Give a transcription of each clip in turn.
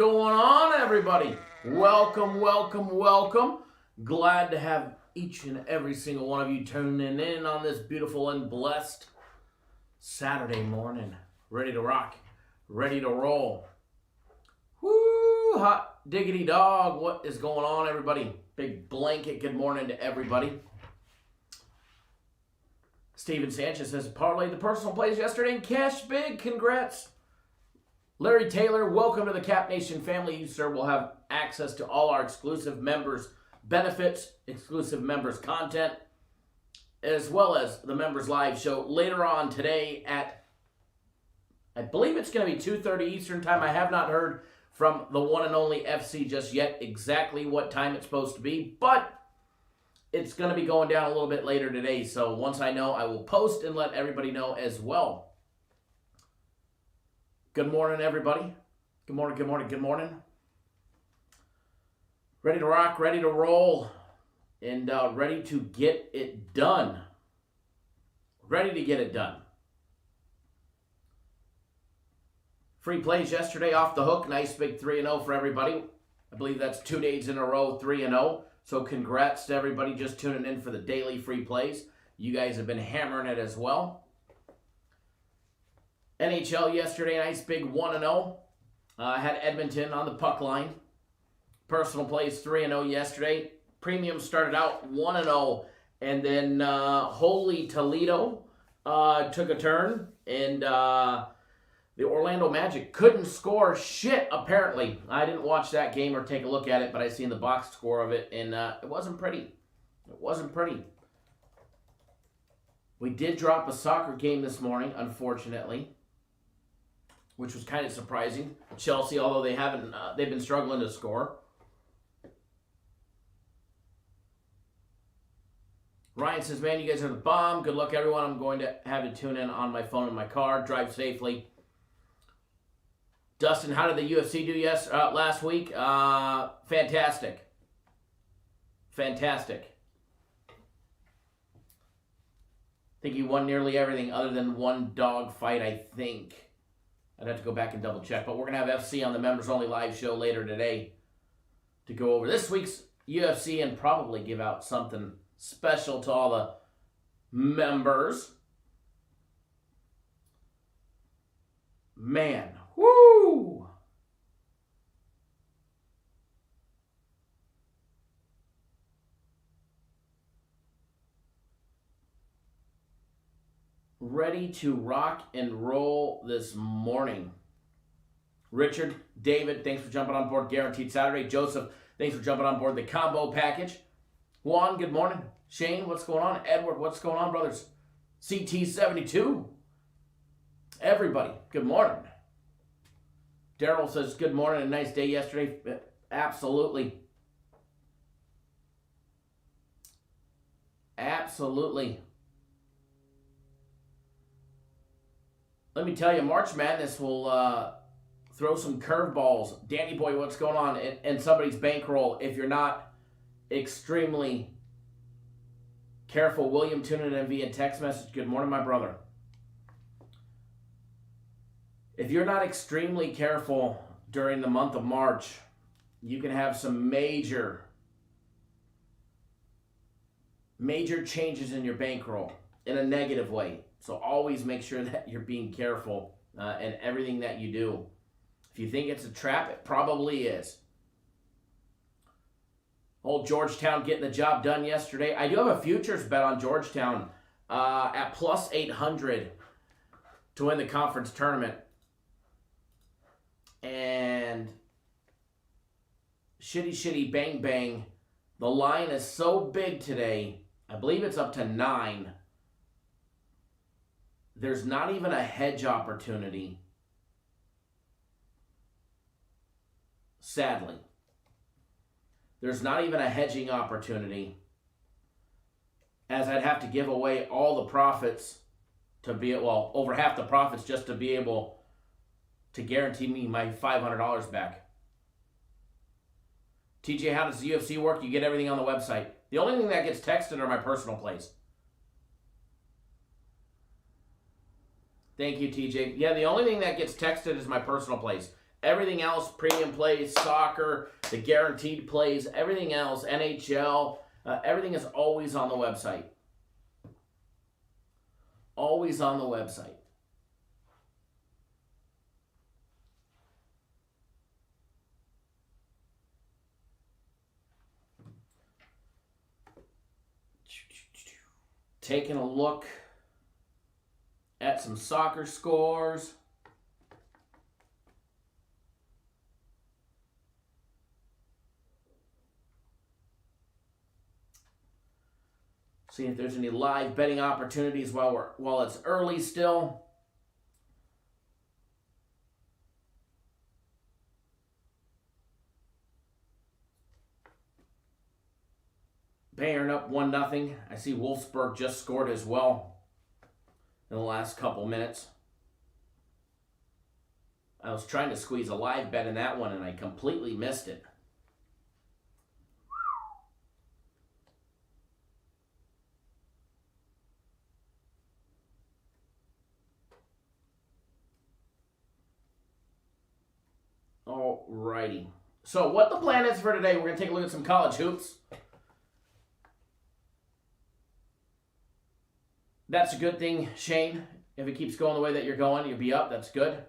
going on, everybody? Welcome, welcome, welcome. Glad to have each and every single one of you tuning in on this beautiful and blessed Saturday morning. Ready to rock, ready to roll. Woo, hot diggity dog. What is going on, everybody? Big blanket good morning to everybody. Steven Sanchez says, Parlay the personal plays yesterday and cash big. Congrats. Larry Taylor, welcome to the Cap Nation family. You, sir, will have access to all our exclusive members benefits, exclusive members content, as well as the members live show later on today at, I believe it's going to be 2:30 Eastern time. I have not heard from the one and only FC just yet exactly what time it's supposed to be, but it's going to be going down a little bit later today. So once I know, I will post and let everybody know as well. Good morning, everybody. Good morning, good morning, good morning. Ready to rock, ready to roll, and ready to get it done. Ready to get it done. Free plays yesterday off the hook. Nice big 3-0 for everybody. I believe that's 2 days in a row, 3-0. So congrats to everybody just tuning in for the daily free plays. You guys have been hammering it as well. NHL yesterday, nice big 1-0. Had Edmonton on the puck line. Personal plays 3-0 yesterday. Premium started out 1-0. And then Holy Toledo took a turn. And the Orlando Magic couldn't score shit, apparently. I didn't watch that game or take a look at it, but I seen the box score of it. And it wasn't pretty. It wasn't pretty. We did drop a soccer game this morning, unfortunately, which was kind of surprising. Chelsea, although they've been struggling to score. Ryan says, man, you guys are the bomb. Good luck, everyone. I'm going to have to tune in on my phone in my car. Drive safely. Dustin, how did the UFC do last week? Fantastic. Fantastic. I think he won nearly everything other than one dog fight, I think. I'd have to go back and double check. But we're going to have FC on the members only live show later today to go over this week's UFC and probably give out something special to all the members. Man, woo! Ready to rock and roll this morning. Richard, David, thanks for jumping on board Guaranteed Saturday. Joseph, thanks for jumping on board the combo package. Juan, good morning. Shane, what's going on? Edward, what's going on, brothers? CT72. Everybody, good morning. Daryl says, good morning, a nice day yesterday. Absolutely. Absolutely. Let me tell you, March Madness will throw some curveballs. Danny boy, what's going on? And somebody's bankroll. If you're not extremely careful, William tuning in via text message. Good morning, my brother. If you're not extremely careful during the month of March, you can have some major changes in your bankroll in a negative way. So always make sure that you're being careful in everything that you do. If you think it's a trap, it probably is. Old Georgetown getting the job done yesterday. I do have a futures bet on Georgetown at plus 800 to win the conference tournament. And shitty bang bang. The line is so big today. I believe it's up to 9. There's not even a hedge opportunity. Sadly. There's not even a hedging opportunity, as I'd have to give away all the profits to be, well, over half the profits just to be able to guarantee me my $500 back. TJ, how does the UFC work? You get everything on the website. The only thing that gets texted are my personal plays. Thank you, TJ. Yeah, the only thing that gets texted is my personal plays. Everything else, premium plays, soccer, the guaranteed plays, everything else, NHL, everything is always on the website. Always on the website. Taking a look at some soccer scores. See if there's any live betting opportunities while it's early still. Bayern up 1-0. I see Wolfsburg just scored as well in the last couple minutes. I was trying to squeeze a live bet in that one and I completely missed it. Alrighty. So what the plan is for today, we're going to take a look at some college hoops. That's a good thing, Shane. If it keeps going the way that you're going, you'll be up. That's good.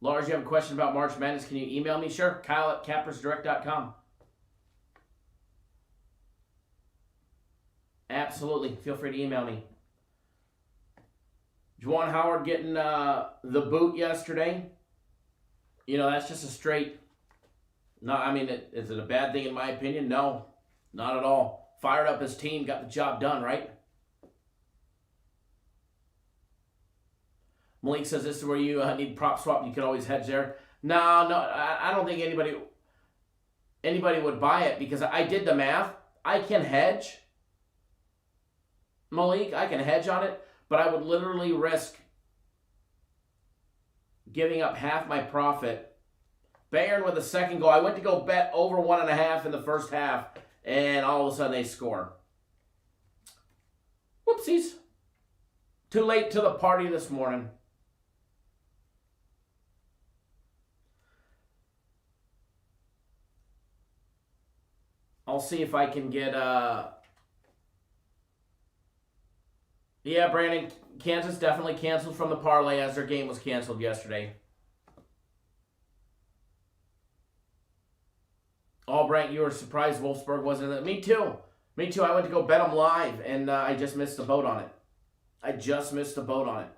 Lars, you have a question about March Madness, can you email me? Sure. Kyle@cappersdirect.com. Absolutely. Feel free to email me. Juwan Howard getting the boot yesterday. You know, that's just a straight... No, I mean, is it a bad thing in my opinion? No, not at all. Fired up his team, got the job done, right? Malik says this is where you need prop swap. You can always hedge there. No, I don't think anybody would buy it because I did the math. I can hedge, Malik. I can hedge on it, but I would literally risk giving up half my profit. Bayern with a second goal. I went to go bet over 1.5 in the first half, and all of a sudden they score. Whoopsies. Too late to the party this morning. I'll see if I can get... Yeah, Brandon, Kansas definitely canceled from the parlay as their game was canceled yesterday. Albright, you were surprised Wolfsburg wasn't in it. Me too. Me too. I went to go bet them live, and I just missed the boat on it. I just missed the boat on it.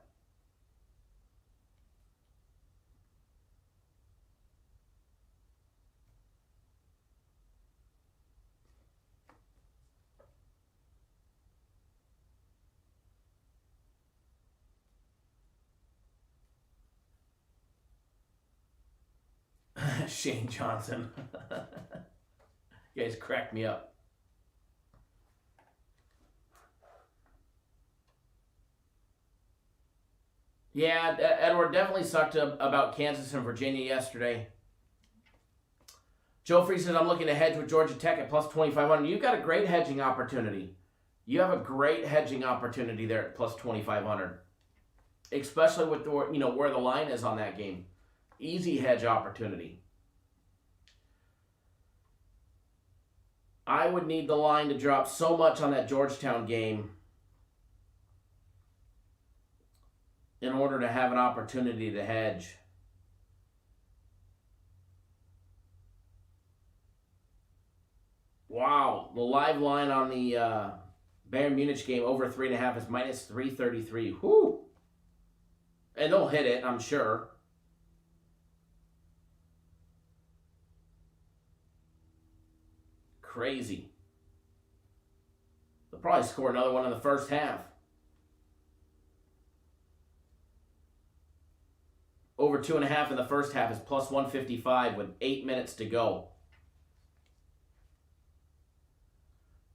Shane Johnson. You guys cracked me up. Yeah, Edward definitely sucked about Kansas and Virginia yesterday. Joe Free says, I'm looking to hedge with Georgia Tech at plus 2,500. You've got a great hedging opportunity. You have a great hedging opportunity there at plus 2,500. Especially with the, where the line is on that game. Easy hedge opportunity. I would need the line to drop so much on that Georgetown game in order to have an opportunity to hedge. Wow, the live line on the Bayern Munich game over 3.5 is minus 333. Whoo! And they'll hit it, I'm sure. Crazy. They'll probably score another one in the first half. Over 2.5 in the first half is plus 155 with 8 minutes to go.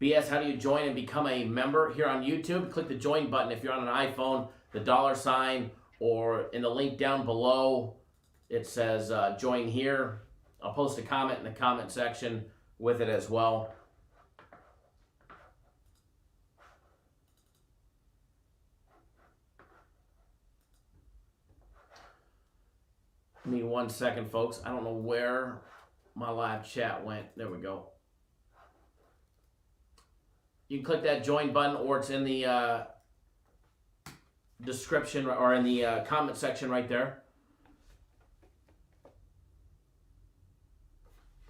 BS, how do you join and become a member here on YouTube? Click the join button if you're on an iPhone, the $sign, or in the link down below, it says join here. I'll post a comment in the comment section with it as well. Give me 1 second, folks. I don't know where my live chat went. There we go. You can click that join button, or it's in the description or in the comment section right there.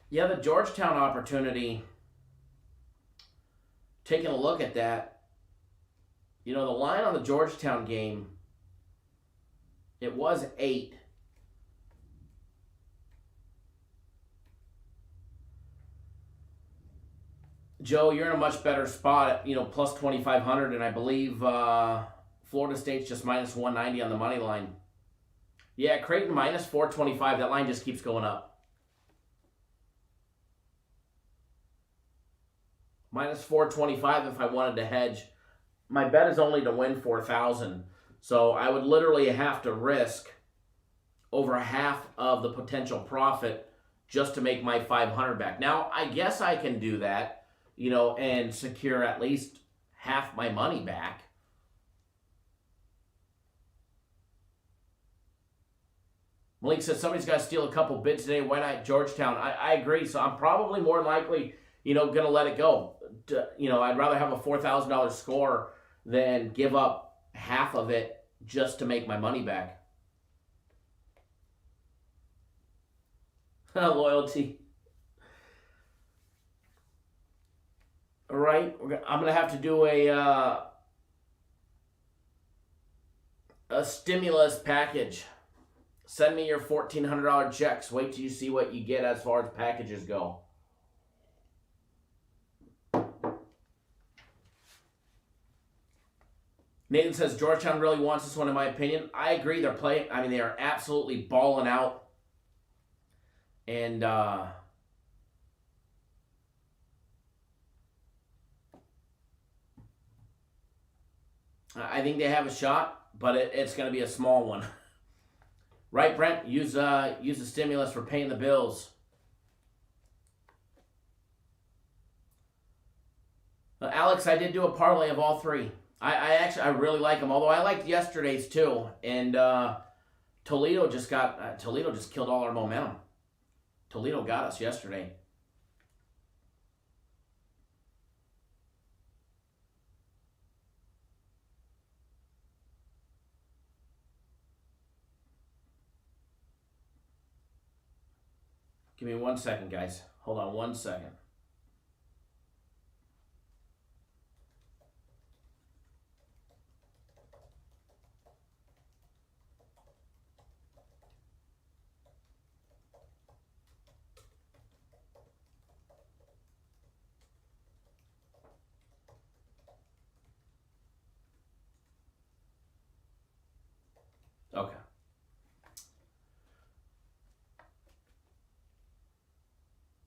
Yeah, the Georgetown opportunity, taking a look at that, you know, the line on the Georgetown game, it was 8. Joe, you're in a much better spot at, you know, plus 2,500, and I believe Florida State's just minus 190 on the money line. Yeah, Creighton minus 425. That line just keeps going up. Minus 425 if I wanted to hedge. My bet is only to win 4,000. So I would literally have to risk over half of the potential profit just to make my 500 back. Now, I guess I can do that, you know, and secure at least half my money back. Malik says somebody's got to steal a couple bids today. Why not Georgetown? I agree. So I'm probably more likely, you know, going to let it go. You know, I'd rather have a $4,000 score than give up half of it just to make my money back. Loyalty. All right, I'm going to have to do a stimulus package. Send me your $1,400 checks. Wait till you see what you get as far as packages go. Nathan says Georgetown really wants this one, in my opinion. I agree. They're playing. I mean, they are absolutely balling out. And I think they have a shot, but it's going to be a small one. Right, Brent? Use the stimulus for paying the bills. Alex, I did do a parlay of all three. I really like them, although I liked yesterday's too. And Toledo just killed all our momentum. Toledo got us yesterday. Give me 1 second, guys. Hold on 1 second. Okay.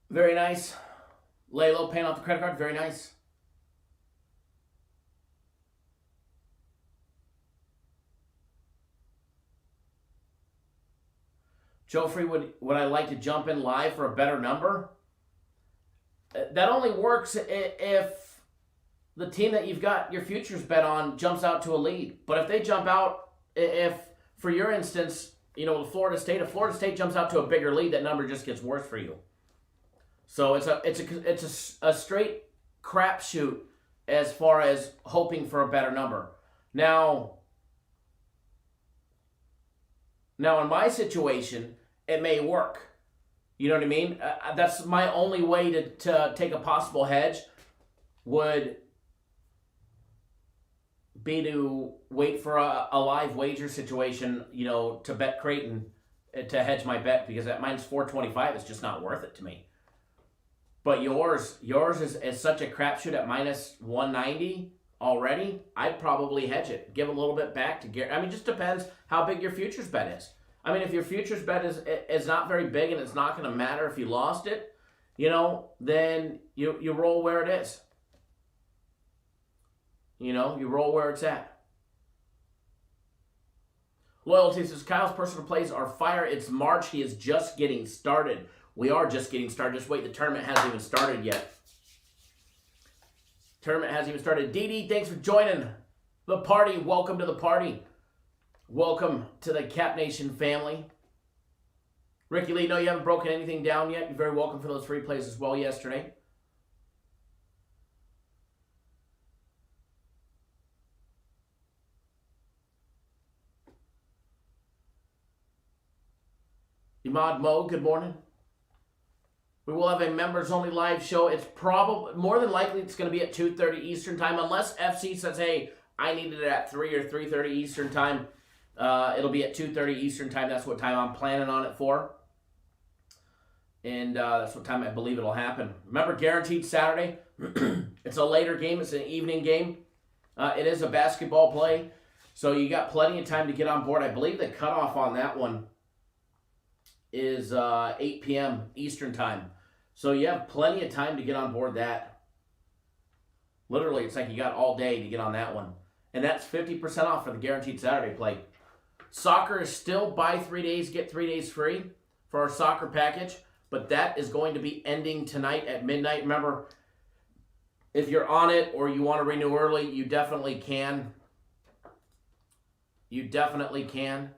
Very nice. Lay low, paying off the credit card. Very nice. Joe Free, would I like to jump in live for a better number? That only works if the team that you've got your futures bet on jumps out to a lead. But if they jump out, if, for your instance, you know, if Florida State jumps out to a bigger lead, that number just gets worse for you. So it's a straight crapshoot as far as hoping for a better number. Now in my situation, it may work. You know what I mean? That's my only way to take a possible hedge would be to wait for a live wager situation, you know, to bet Creighton to hedge my bet, because at minus 425 is just not worth it to me. But yours is such a crapshoot at minus 190 already. I'd probably hedge it, give a little bit back to get. I mean, just depends how big your futures bet is. I mean, if your futures bet is not very big and it's not going to matter if you lost it, you know, then you roll where it is. You know, you roll where it's at. Loyalty says Kyle's personal plays are fire. It's March. He is just getting started. We are just getting started. Just wait. The tournament hasn't even started yet. Tournament hasn't even started. Dee, thanks for joining the party. Welcome to the party. Welcome to the Cap Nation family. Ricky Lee, no, you haven't broken anything down yet. You're very welcome for those free plays as well yesterday. Imad Mo, good morning. We will have a members-only live show. It's probably, more than likely, it's going to be at 2:30 Eastern time. Unless FC says, hey, I needed it at 3 or 3:30 Eastern time. It'll be at 2:30 Eastern time. That's what time I'm planning on it for. And that's what time I believe it'll happen. Remember, guaranteed Saturday. It's a later game. It's an evening game. It is a basketball play. So you got plenty of time to get on board. I believe the cutoff on that one is 8 p.m. Eastern time. So you have plenty of time to get on board that. Literally, it's like you got all day to get on that one. And that's 50% off for the guaranteed Saturday play. Soccer is still buy 3 days, get 3 days free for our soccer package. But that is going to be ending tonight at midnight. Remember, if you're on it or you want to renew early, you definitely can. You definitely can.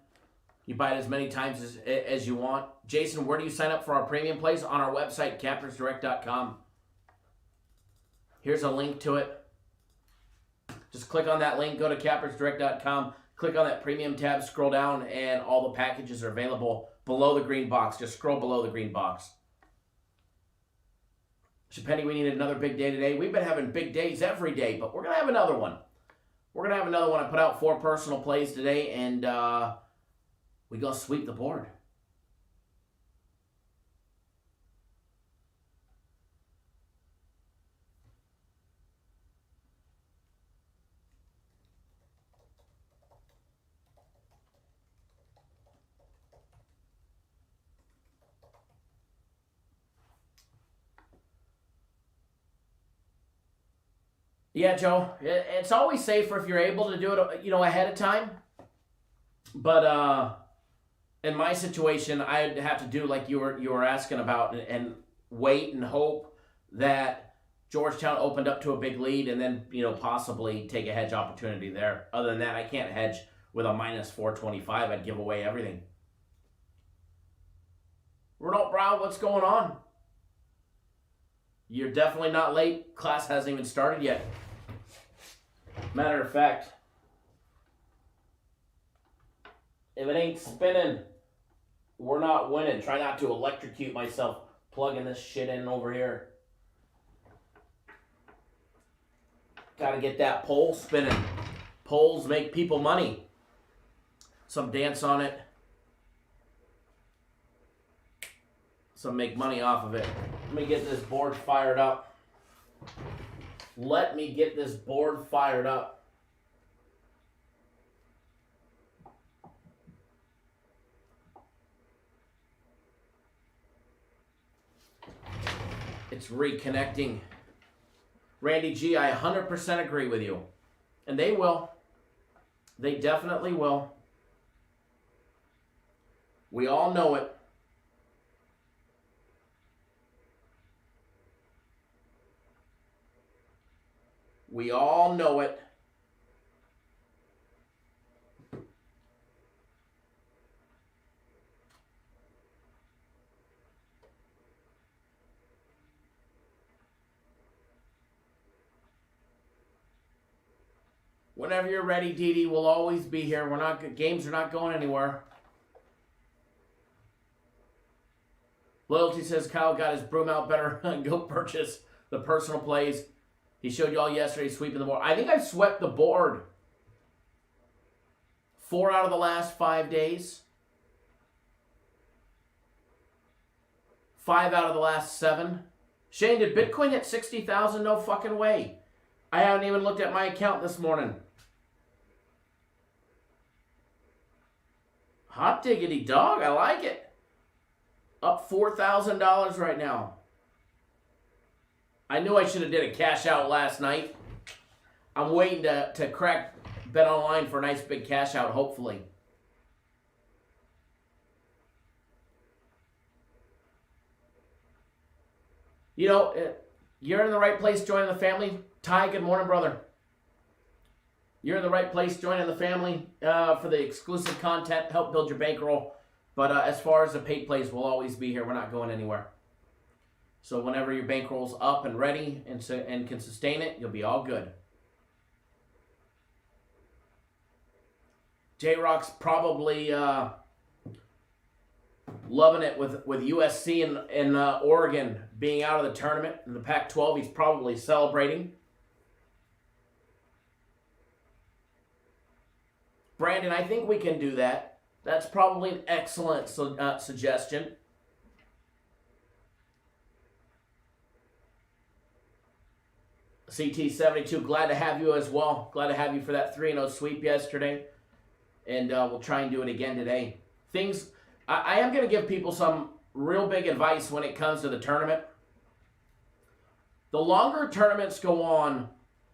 You buy it as many times as you want. Jason, where do you sign up for our premium plays? On our website, cappersdirect.com. Here's a link to it. Just click on that link, go to cappersdirect.com, click on that premium tab, scroll down, and all the packages are available below the green box. Just scroll below the green box. Chapenny, we need another big day today. We've been having big days every day, but we're going to have another one. We're going to have another one. I put out 4 personal plays today, and we're going to sweep the board. Yeah, Joe, it's always safer if you're able to do it, ahead of time. But in my situation, I'd have to do like you were asking about and wait and hope that Georgetown opened up to a big lead and then, possibly take a hedge opportunity there. Other than that, I can't hedge with a minus 425. I'd give away everything. Ronald Brown, what's going on? You're definitely not late. Class hasn't even started yet. Matter of fact, if it ain't spinning, we're not winning. Try not to electrocute myself plugging this shit in over here. Gotta get that pole spinning. Poles make people money. Some dance on it. Some make money off of it. Let me get this board fired up. Let me get this board fired up. It's reconnecting. Randy G, I 100% agree with you. And they will. They definitely will. We all know it. We all know it. Whenever you're ready, Dee, we'll always be here. Games are not going anywhere. Loyalty says Kyle got his broom out, better go purchase the personal plays. He showed you all yesterday sweeping the board. I think I've swept the board 4 out of the last 5 days. 5 out of the last 7. Shane, did Bitcoin hit 60,000? No fucking way. I haven't even looked at my account this morning. Hot diggity dog, I like it. Up $4,000 right now. I knew I should have did a cash out last night. I'm waiting to crack Bet Online for a nice big cash out, hopefully. You're in the right place joining the family. Ty, good morning, brother. You're in the right place joining the family for the exclusive content. Help build your bankroll But as far as the paid plays, we'll always be here. We're not going anywhere. So whenever your bankroll's up and ready and can sustain it, you'll be all good. J-Rock's probably loving it with USC and Oregon being out of the tournament in the Pac-12. He's probably celebrating. Brandon, I think we can do that. That's probably an excellent suggestion. CT72, glad to have you as well. Glad to have you for that 3-0 sweep yesterday. And we'll try and do it again today. I am going to give people some real big advice when it comes to the tournament. The longer tournaments go on,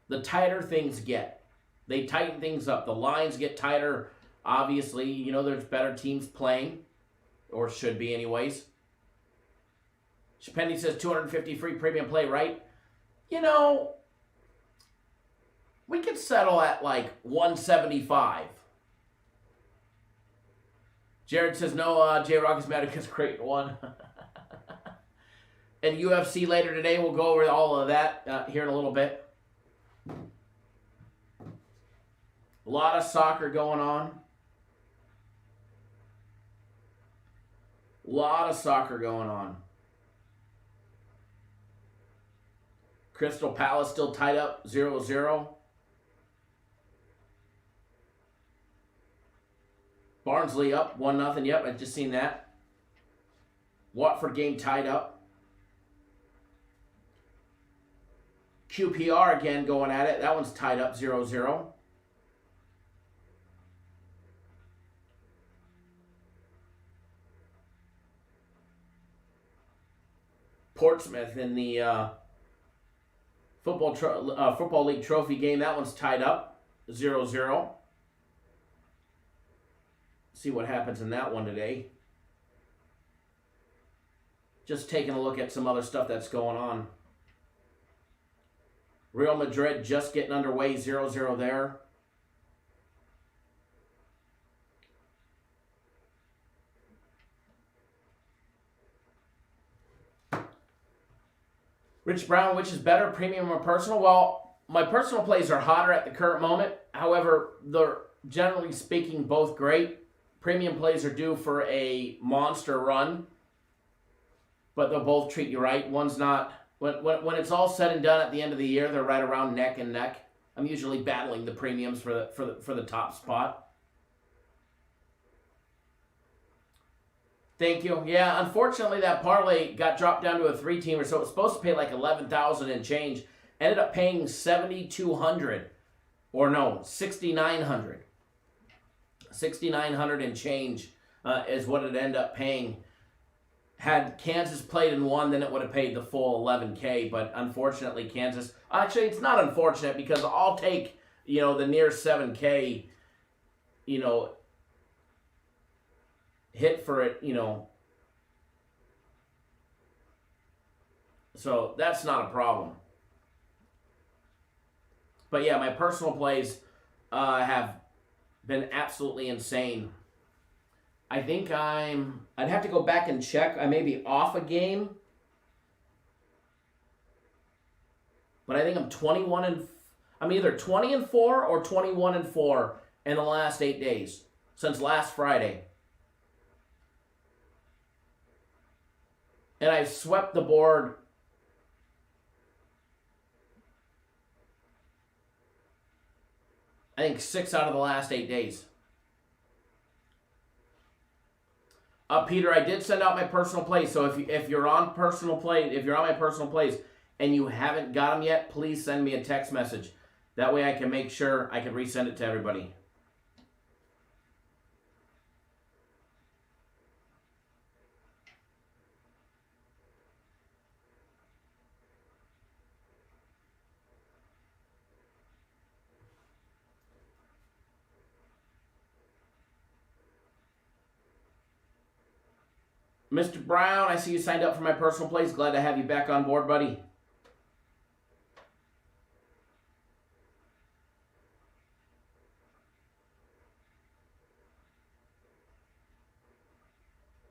the tighter things get. They tighten things up. The lines get tighter. Obviously, you know, there's better teams playing, or should be anyways. Shapendi says 250 free premium play, right? You know, we could settle at like 175. Jared says, no, J-Rock is mad because Creighton won. And UFC later today, we'll go over all of that here in a little bit. A lot of soccer going on. A lot of soccer going on. Crystal Palace still tied up 0-0. Barnsley up 1-0. Yep, I've just seen that. Watford game tied up. QPR again going at it. That one's tied up 0-0. Portsmouth in the Football League Trophy game. That one's tied up 0-0. See what happens in that one today. Just taking a look at some other stuff that's going on. Real Madrid just getting underway, 0-0 there. Rich Brown, which is better, premium or personal? Well, my personal plays are hotter at the current moment. However, they're generally speaking both great. Premium plays are due for a monster run, but they'll both treat you right. One's not, when it's all said and done at the end of the year, they're right around neck and neck. I'm usually battling the premiums for the top spot. Thank you. Yeah, unfortunately that parlay got dropped down to a 3-teamer, so it was supposed to pay like $11,000 and change. Ended up paying $7,200, or no, $6,900. $6,900 and change is what it ended up paying. Had Kansas played and won, then it would have paid the full $11K. But unfortunately, Kansas. Actually, it's not unfortunate because I'll take the near $7K, hit for it, So that's not a problem. But yeah, my personal plays have been absolutely insane. I think I'd have to go back and check. I may be off a game. But I think I'm either 20-4 or 21-4 in the last 8 days since last Friday. And I've swept the board I think 6 out of the last 8 days. Peter, I did send out my personal plays. So if you're on my personal plays and you haven't got them yet, please send me a text message. That way I can make sure I can resend it to everybody. Mr. Brown, I see you signed up for my personal plays. Glad to have you back on board, buddy.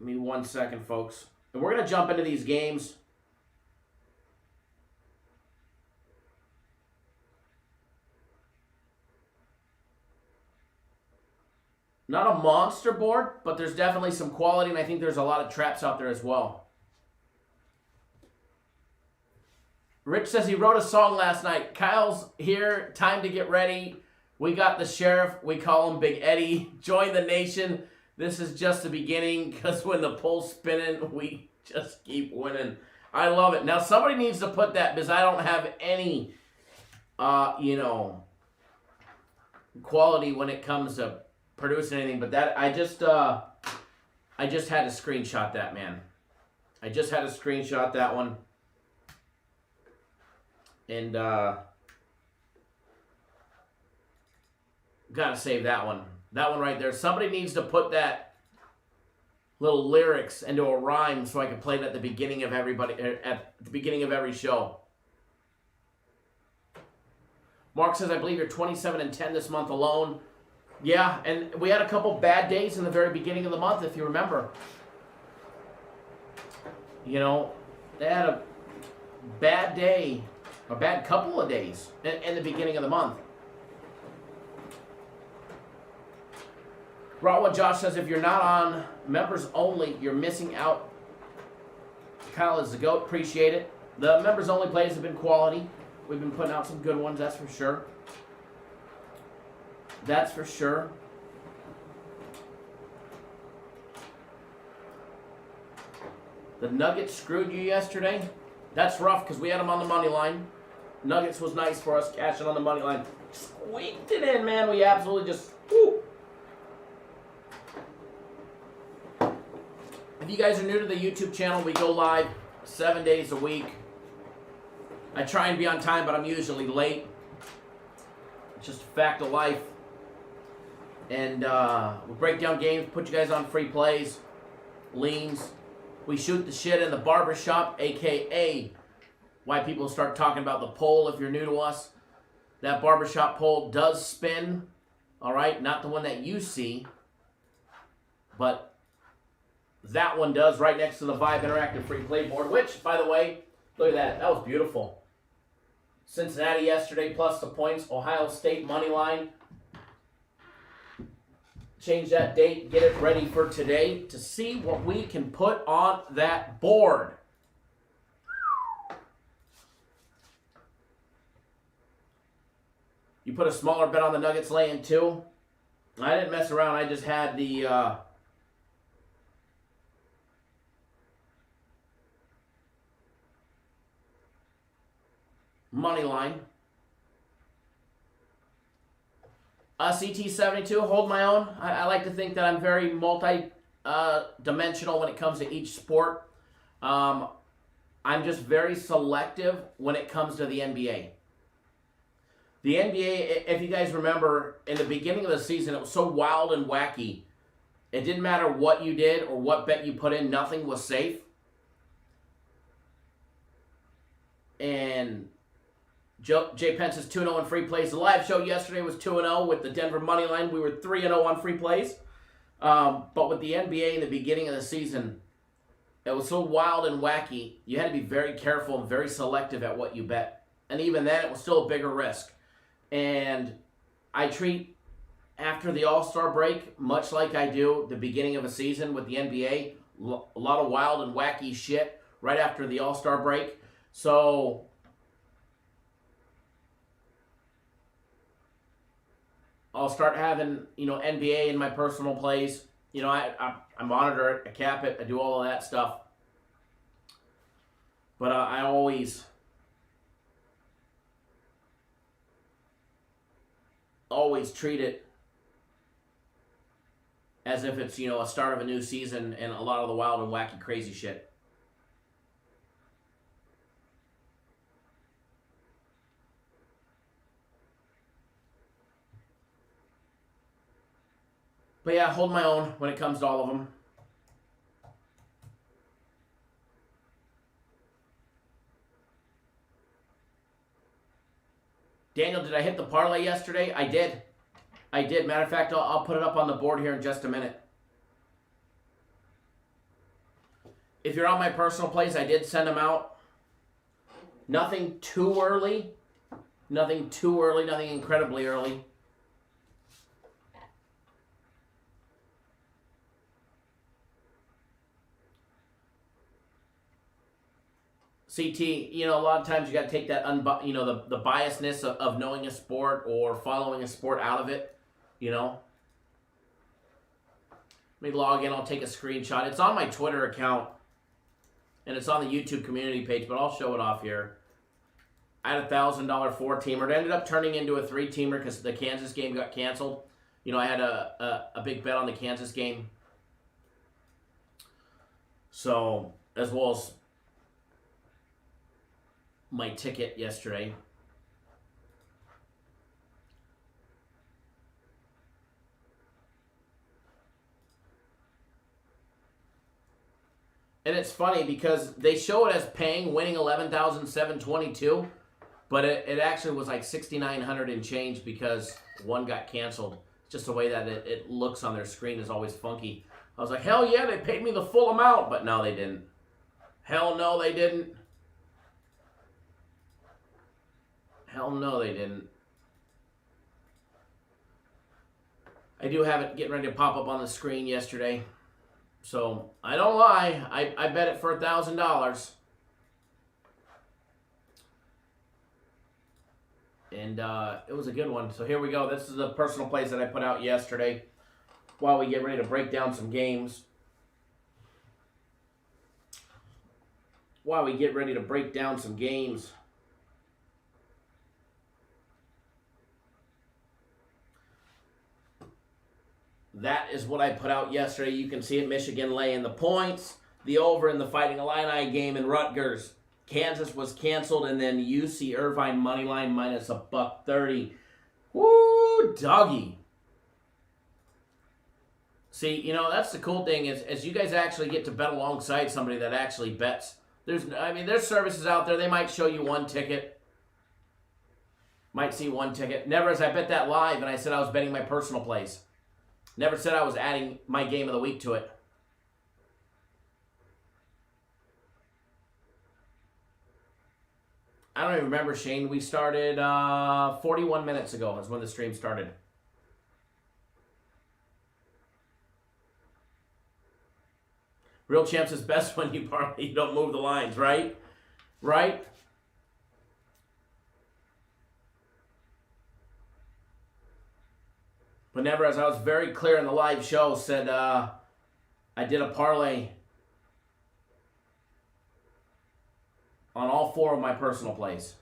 Give me 1 second, folks. And we're going to jump into these games. Not a monster board, but there's definitely some quality, and I think there's a lot of traps out there as well. Rich says he wrote a song last night. Kyle's here. Time to get ready. We got the sheriff. We call him Big Eddie. Join the nation. This is just the beginning, because when the poll's spinning, we just keep winning. I love it. Now, somebody needs to put that, because I don't have any, quality when it comes to producing anything. But that, I just had to screenshot that, man. I just had to screenshot that one. And, gotta save that one. That one right there. Somebody needs to put that little lyrics into a rhyme so I can play it at the beginning of every show. Mark says, I believe you're 27-10 this month alone. Yeah, and we had a couple bad days in the very beginning of the month, if you remember. You know, they had a bad day, a bad couple of days in the beginning of the month. Rawa Josh says, if you're not on members only, you're missing out. Kyle is the GOAT. Appreciate it. The members only plays have been quality. We've been putting out some good ones, that's for sure. That's for sure. The Nuggets screwed you yesterday. That's rough because we had them on the money line. Nuggets was nice for us, cashing on the money line. Squeaked it in, man. We absolutely just... Woo. If you guys are new to the YouTube channel, we go live 7 days a week. I try and be on time, but I'm usually late. It's just a fact of life. And we break down games, put you guys on free plays, leans. We shoot the shit in the barbershop, a.k.a. why people start talking about the poll if you're new to us. That barbershop poll does spin, all right? Not the one that you see, but that one does right next to the Vibe Interactive Free Play board, which, by the way, look at that. That was beautiful. Cincinnati yesterday plus the points. Ohio State money line. Change that date. Get it ready for today to see what we can put on that board. You put a smaller bet on the Nuggets laying 2. I didn't mess around. I just had the... money line. CT72, hold my own. I like to think that I'm very multi-dimensional when it comes to each sport. I'm just very selective when it comes to the NBA. The NBA, if you guys remember, in the beginning of the season, it was so wild and wacky. It didn't matter what you did or what bet you put in, nothing was safe. And Jay Pence is 2-0 on free plays. The live show yesterday was 2-0 with the Denver money line. We were 3-0 on free plays. But with the NBA in the beginning of the season, it was so wild and wacky, you had to be very careful and very selective at what you bet. And even then, it was still a bigger risk. And I treat, after the All-Star break, much like I do the beginning of a season with the NBA, a lot of wild and wacky shit right after the All-Star break. So... I'll start having, NBA in my personal plays. I monitor it, I cap it, I do all of that stuff. But I always treat it as if it's, a start of a new season and a lot of the wild and wacky crazy shit. But yeah, hold my own when it comes to all of them. Daniel, did I hit the parlay yesterday? I did. Matter of fact, I'll put it up on the board here in just a minute. If you're on my personal plays, I did send them out. Nothing too early. Nothing too early. Nothing incredibly early. CT, a lot of times you got to take that, the biasness of knowing a sport or following a sport out of it, Let me log in. I'll take a screenshot. It's on my Twitter account, and it's on the YouTube community page, but I'll show it off here. I had a $1,000 4-teamer. It ended up turning into a 3-teamer because the Kansas game got canceled. I had a big bet on the Kansas game. So, as well as my ticket yesterday. And it's funny because they show it as paying, winning $11,722, but it actually was like $6,900 and change because one got canceled. Just the way that it looks on their screen is always funky. I was like, hell yeah, they paid me the full amount, but no, they didn't. Hell no, they didn't. Hell no, they didn't. I do have it getting ready to pop up on the screen yesterday. So, I don't lie. I bet it for $1,000. And it was a good one. So, here we go. This is the personal plays that I put out yesterday while we get ready to break down some games. That is what I put out yesterday. You can see it. Michigan laying the points. The over in the Fighting Illini game in Rutgers. Kansas was canceled. And then UC Irvine moneyline minus $1.30. Woo, doggy. See, that's the cool thing is you guys actually get to bet alongside somebody that actually bets. There's services out there. They might show you one ticket. Might see one ticket. Never as I bet that live and I said I was betting my personal plays. Never said I was adding my game of the week to it. I don't even remember, Shane. We started 41 minutes ago is when the stream started. Real Champs is best when you don't move the lines, right? Right? But never, as I was very clear in the live show, said I did a parlay on all 4 of my personal plays.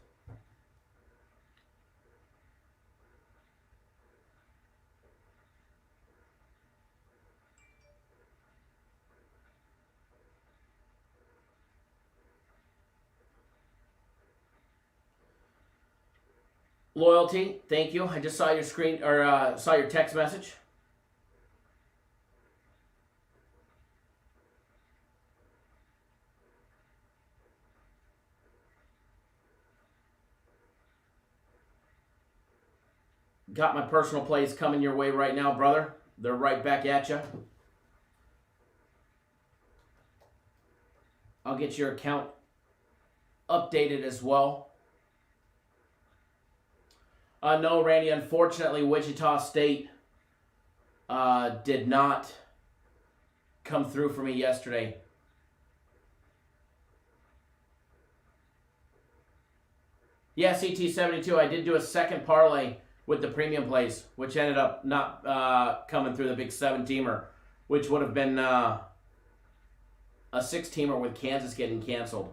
Loyalty, thank you. I just saw your screen or saw your text message. Got my personal plays coming your way right now, brother. They're right back at you. I'll get your account updated as well. No, Randy, unfortunately, Wichita State did not come through for me yesterday. Yeah, CT72, I did do a second parlay with the premium plays, which ended up not coming through the big 7-teamer, which would have been a 6-teamer with Kansas getting canceled.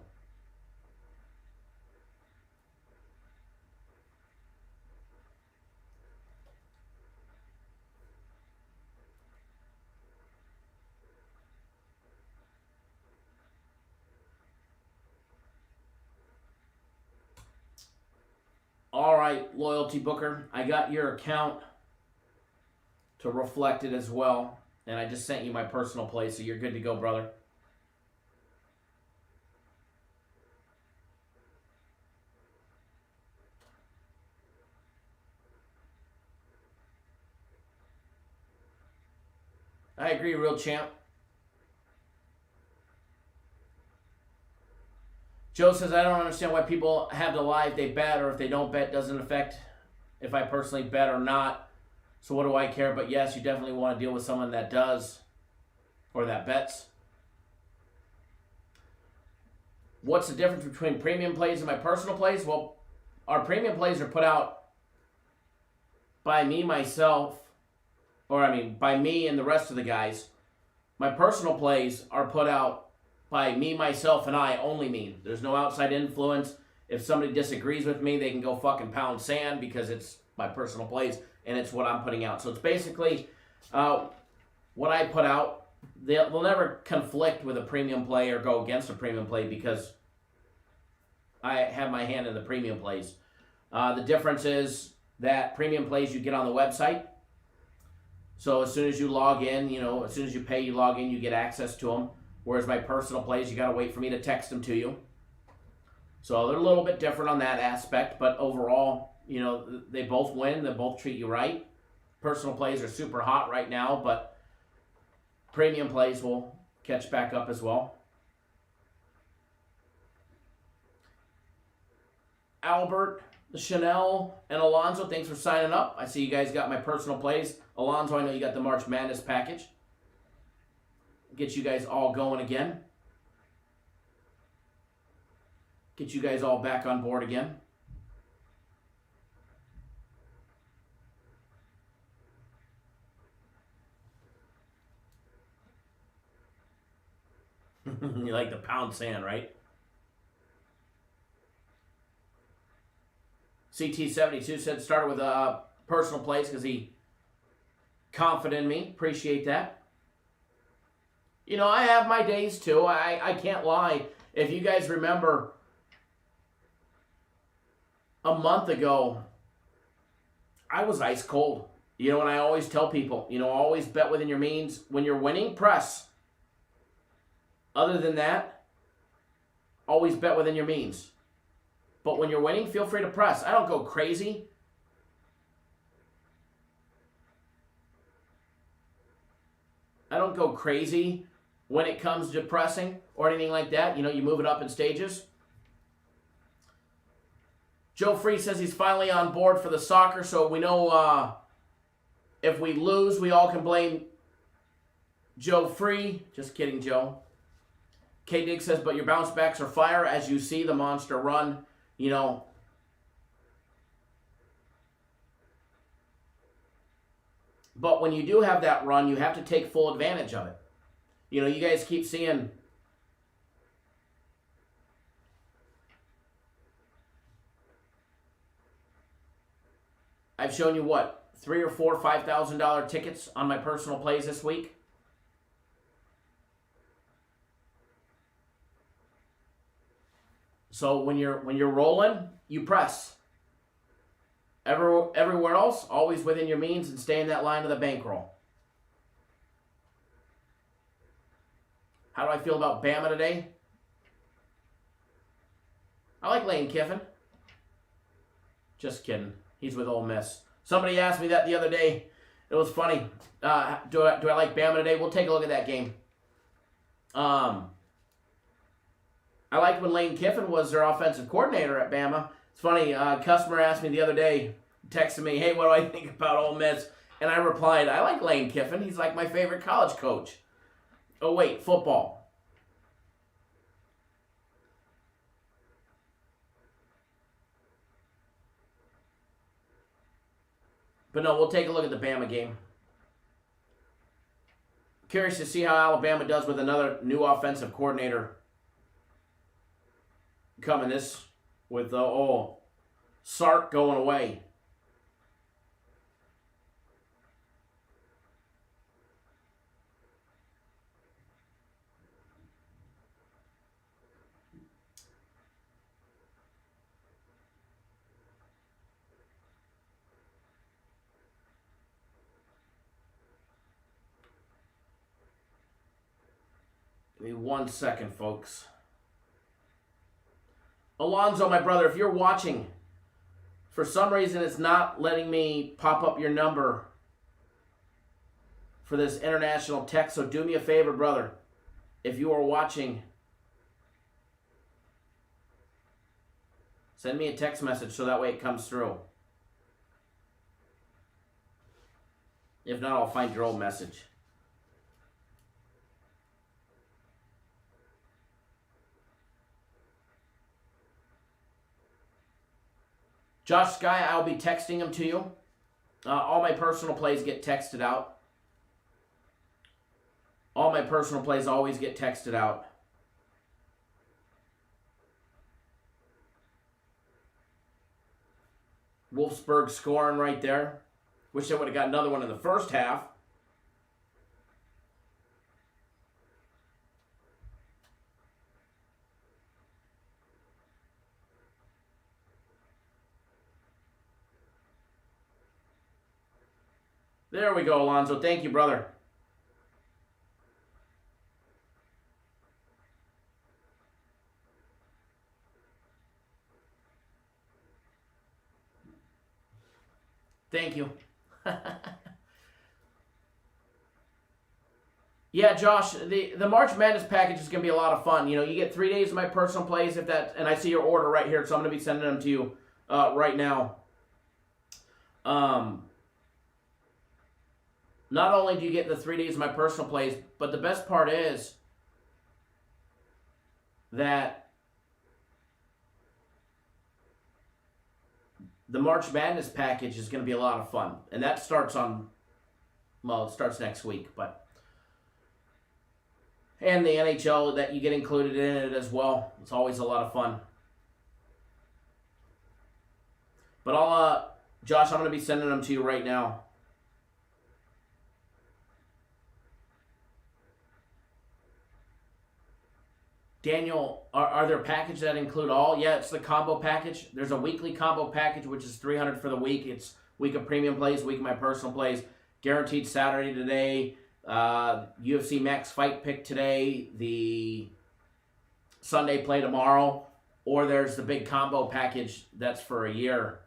All right, Loyalty Booker, I got your account to reflect it as well, and I just sent you my personal play, so you're good to go, brother. I agree, Real Champ. Joe says, I don't understand why people have to lie if they bet, or if they don't bet doesn't affect if I personally bet or not. So what do I care? But yes, you definitely want to deal with someone that does or that bets. What's the difference between premium plays and my personal plays? Well, our premium plays are put out by me, myself, by me and the rest of the guys. My personal plays are put out by me, myself, and I, only me. There's no outside influence. If somebody disagrees with me, they can go fucking pound sand, because it's my personal plays and it's what I'm putting out. So it's basically what I put out. They'll never conflict with a premium play or go against a premium play, because I have my hand in the premium plays. The difference is that premium plays you get on the website. So as soon as you log in, as soon as you pay, you log in, you get access to them. Whereas my personal plays, you got to wait for me to text them to you. So they're a little bit different on that aspect, but overall, they both win. They both treat you right. Personal plays are super hot right now, but premium plays will catch back up as well. Albert, Chanel, and Alonzo, thanks for signing up. I see you guys got my personal plays. Alonzo, I know you got the March Madness package. Get you guys all going again. Get you guys all back on board again. You like the pound sand, right? CT72 said started with personal plays because he confident in me. Appreciate that. I have my days too. I can't lie. If you guys remember, a month ago, I was ice cold. And I always tell people, always bet within your means. When you're winning, press. Other than that, always bet within your means. But when you're winning, feel free to press. I don't go crazy. When it comes to pressing or anything like that. You move it up in stages. Joe Free says he's finally on board for the soccer, so we know if we lose, we all can blame Joe Free. Just kidding, Joe. K Dig says, but your bounce backs are fire as you see the monster run. But when you do have that run, you have to take full advantage of it. You guys keep seeing I've shown you what, $3,000 or $4,000, $5,000 tickets on my personal plays this week. So when you're rolling, you press. Everywhere else, always within your means, and stay in that line of the bankroll. How do I feel about Bama today? I like Lane Kiffin. Just kidding. He's with Ole Miss. Somebody asked me that the other day. It was funny. Do I like Bama today? We'll take a look at that game. I liked when Lane Kiffin was their offensive coordinator at Bama. It's funny. A customer asked me the other day, texted me, hey, what do I think about Ole Miss? And I replied, I like Lane Kiffin. He's like my favorite college coach. Oh, wait, football. But no, we'll take a look at the Bama game. Curious to see how Alabama does with another new offensive coordinator coming this with Sark going away. Give me 1 second, folks. Alonzo, my brother, if you're watching, for some reason it's not letting me pop up your number for this international text, so do me a favor, brother. If you are watching, Send me a text message so that way it comes through. If not, I'll find your old message. Josh Sky, I'll be texting them to you. All my personal plays get texted out. All my personal plays always get texted out. Wolfsburg scoring right there. Wish I would have got another one in the first half. There we go, Alonzo. Thank you, brother. Thank you. Yeah, Josh, the March Madness package is going to be a lot of fun. You know, you get 3 days of my personal plays, and I see your order right here, so I'm going to be sending them to you right now. Not only do you get the 3 days of my personal plays, but the best part is that the March Madness package is going to be a lot of fun. And that starts it starts next week. And the NHL that you get included in it as well. It's always a lot of fun. But Josh, I'm going to be sending them to you right now. Daniel, are there packages that include all? Yeah, it's the combo package. There's a weekly combo package, which is $300 for the week. It's week of premium plays, week of my personal plays. Guaranteed Saturday today. UFC Max Fight Pick today. The Sunday play tomorrow. Or there's the big combo package that's for a year.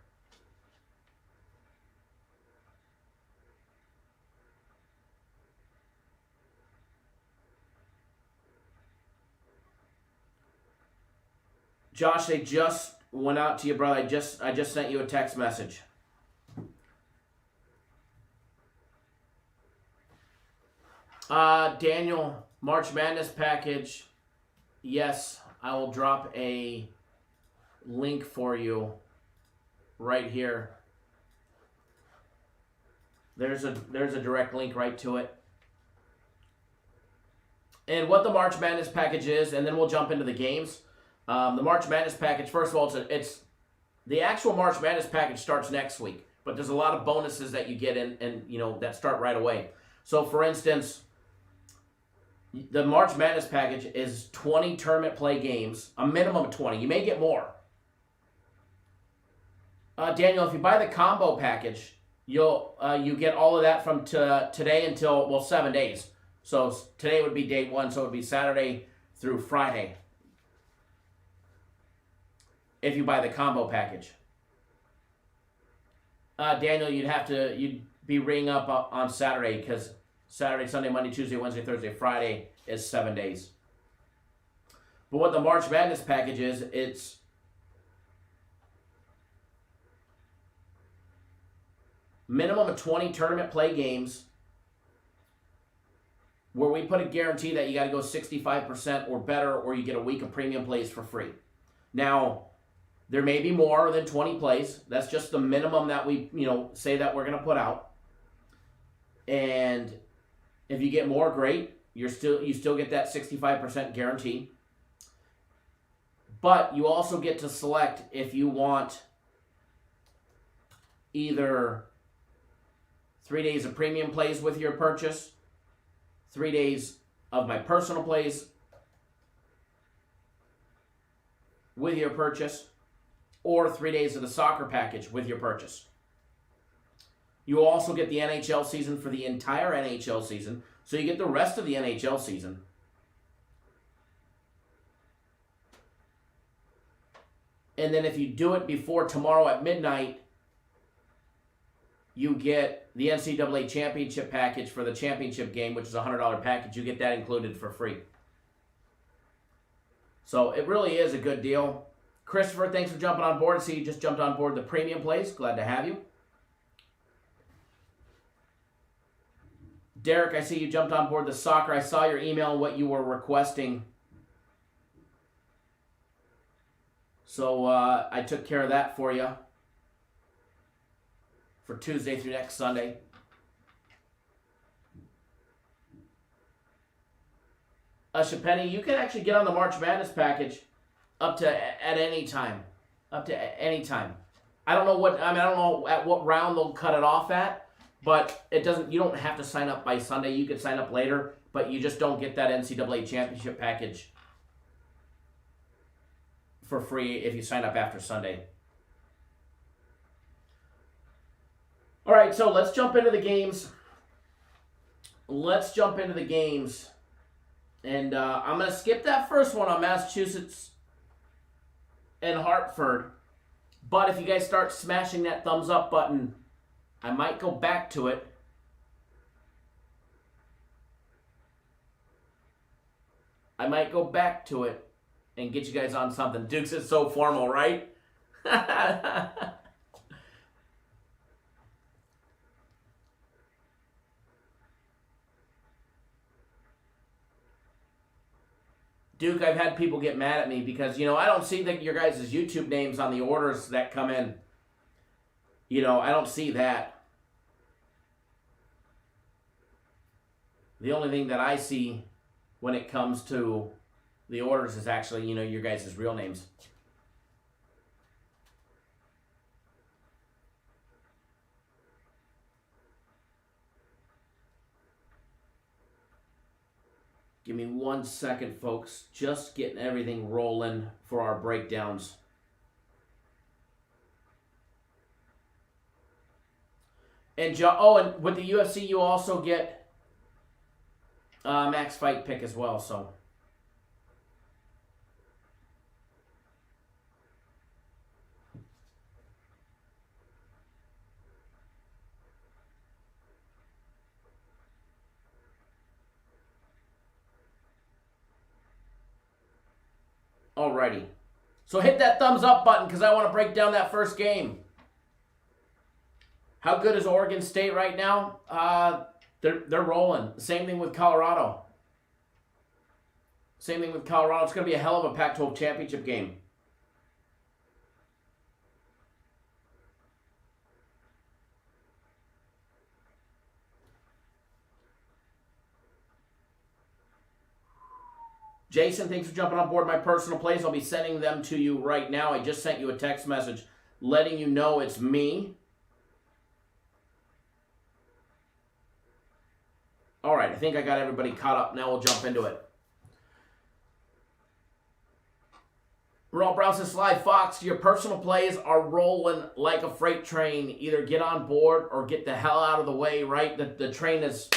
Josh, they just went out to you, brother. I just sent you a text message. Daniel, March Madness package. Yes, I will drop a link for you right here. There's a direct link right to it. And what the March Madness package is, and then we'll jump into the games. The March Madness package, first of all, it's the actual March Madness package starts next week, but there's a lot of bonuses that you get and that start right away. So, for instance, the March Madness package is 20 tournament play games, a minimum of 20. You may get more. Daniel, if you buy the combo package, you get all of that from today until 7 days. So today would be day one, so it would be Saturday through Friday. If you buy the combo package. Daniel, you'd be ringing up on Saturday because Saturday, Sunday, Monday, Tuesday, Wednesday, Thursday, Friday is 7 days. But what the March Madness package is, it's minimum of 20 tournament play games where we put a guarantee that you got to go 65% or better, or you get a week of premium plays for free. Now, there may be more than 20 plays. That's just the minimum that we, say that we're going to put out. And if you get more, great. You still get that 65% guarantee. But you also get to select if you want either 3 days of premium plays with your purchase, 3 days of my personal plays with your purchase, or 3 days of the soccer package with your purchase. You will also get the NHL season for the entire NHL season, so you get the rest of the NHL season. And then if you do it before tomorrow at midnight, you get the NCAA championship package for the championship game, which is a $100 package. You get that included for free. So it really is a good deal. Christopher, thanks for jumping on board. I see you just jumped on board the premium plays. Glad to have you. Derek, I see you jumped on board the soccer. I saw your email and what you were requesting. So I took care of that for you for Tuesday through next Sunday. Shapenny, you can actually get on the March Madness package up to at any time. Up to any time. I don't know at what round they'll cut it off at, but you don't have to sign up by Sunday. You could sign up later, but you just don't get that NCAA championship package for free if you sign up after Sunday. All right, so let's jump into the games. And I'm going to skip that first one on Massachusetts and Hartford. But if you guys start smashing that thumbs up button, I might go back to it. And get you guys on something. Dukes is so formal, right? Duke, I've had people get mad at me because, I don't see your guys' YouTube names on the orders that come in. I don't see that. The only thing that I see when it comes to the orders is actually, your guys' real names. Give me 1 second, folks. Just getting everything rolling for our breakdowns. And with the UFC, you also get Max Fight Pick as well, so. Alrighty. So hit that thumbs up button because I want to break down that first game. How good is Oregon State right now? They're rolling. Same thing with Colorado. It's going to be a hell of a Pac-12 championship game. Jason, thanks for jumping on board my personal plays. I'll be sending them to you right now. I just sent you a text message letting you know it's me. All right, I think I got everybody caught up. Now we'll jump into it. Raw Brown says, Sly Fox, your personal plays are rolling like a freight train. Either get on board or get the hell out of the way, right? The train is...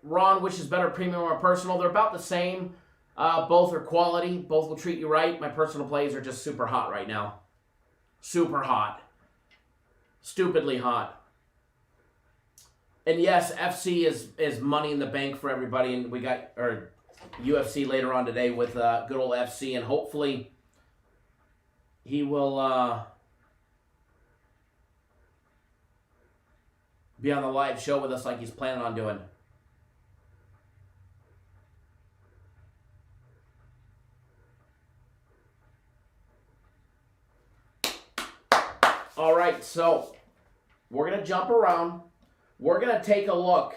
Ron, which is better, premium or personal? They're about the same. Both are quality. Both will treat you right. My personal plays are just super hot right now. Super hot. Stupidly hot. And yes, FC is money in the bank for everybody. And we got UFC later on today with good old FC. And hopefully he will... be on the live show with us like he's planning on doing. All right, so we're going to jump around. We're going to take a look.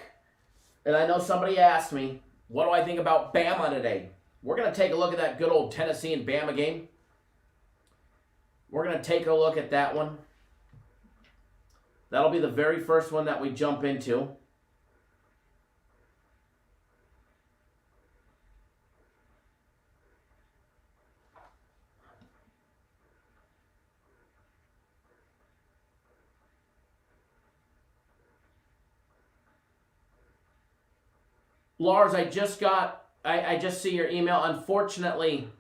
And I know somebody asked me, what do I think about Bama today? We're going to take a look at that good old Tennessee and Bama game. We're going to take a look at that one. That'll be the very first one that we jump into. Lars, I just see your email. Unfortunately,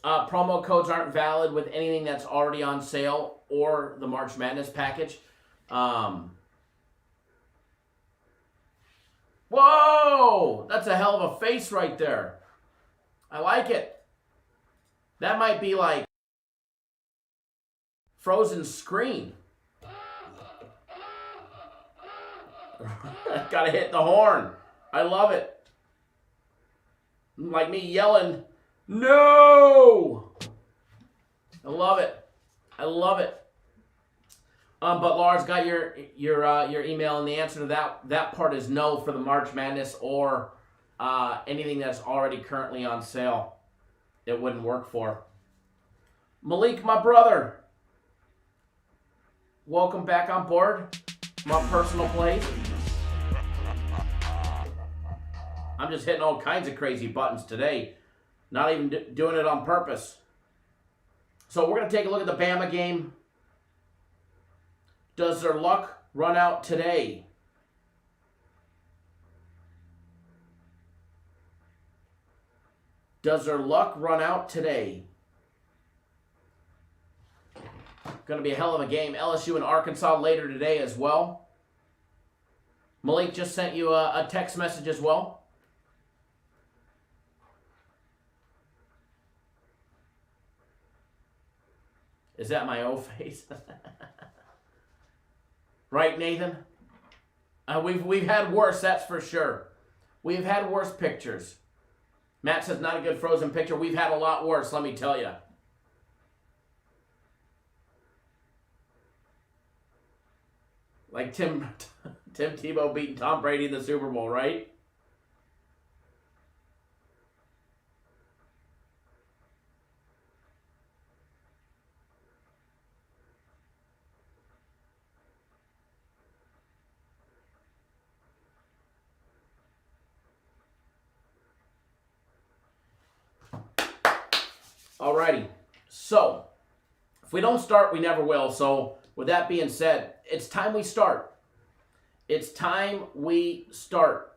promo codes aren't valid with anything that's already on sale or the March Madness package. Whoa! That's a hell of a face right there. I like it. That might be like frozen screen. Gotta hit the horn. I love it. Like me yelling, no! I love it. I love it. But Lars got your email, and the answer to that part is no for the March Madness or anything that's already currently on sale. It wouldn't work for. Malik, my brother, welcome back on board. My personal plays. I'm just hitting all kinds of crazy buttons today. Not even doing it on purpose. So we're going to take a look at the Bama game. Does their luck run out today? Does their luck run out today? Going to be a hell of a game. LSU and Arkansas later today as well. Malik just sent you a text message as well. Is that my O face? Right, Nathan? We've had worse, that's for sure. We've had worse pictures. Matt says not a good frozen picture. We've had a lot worse, let me tell you. Like Tim Tebow beating Tom Brady in the Super Bowl, right? Alrighty, so if we don't start, we never will. So with that being said, it's time we start. It's time we start.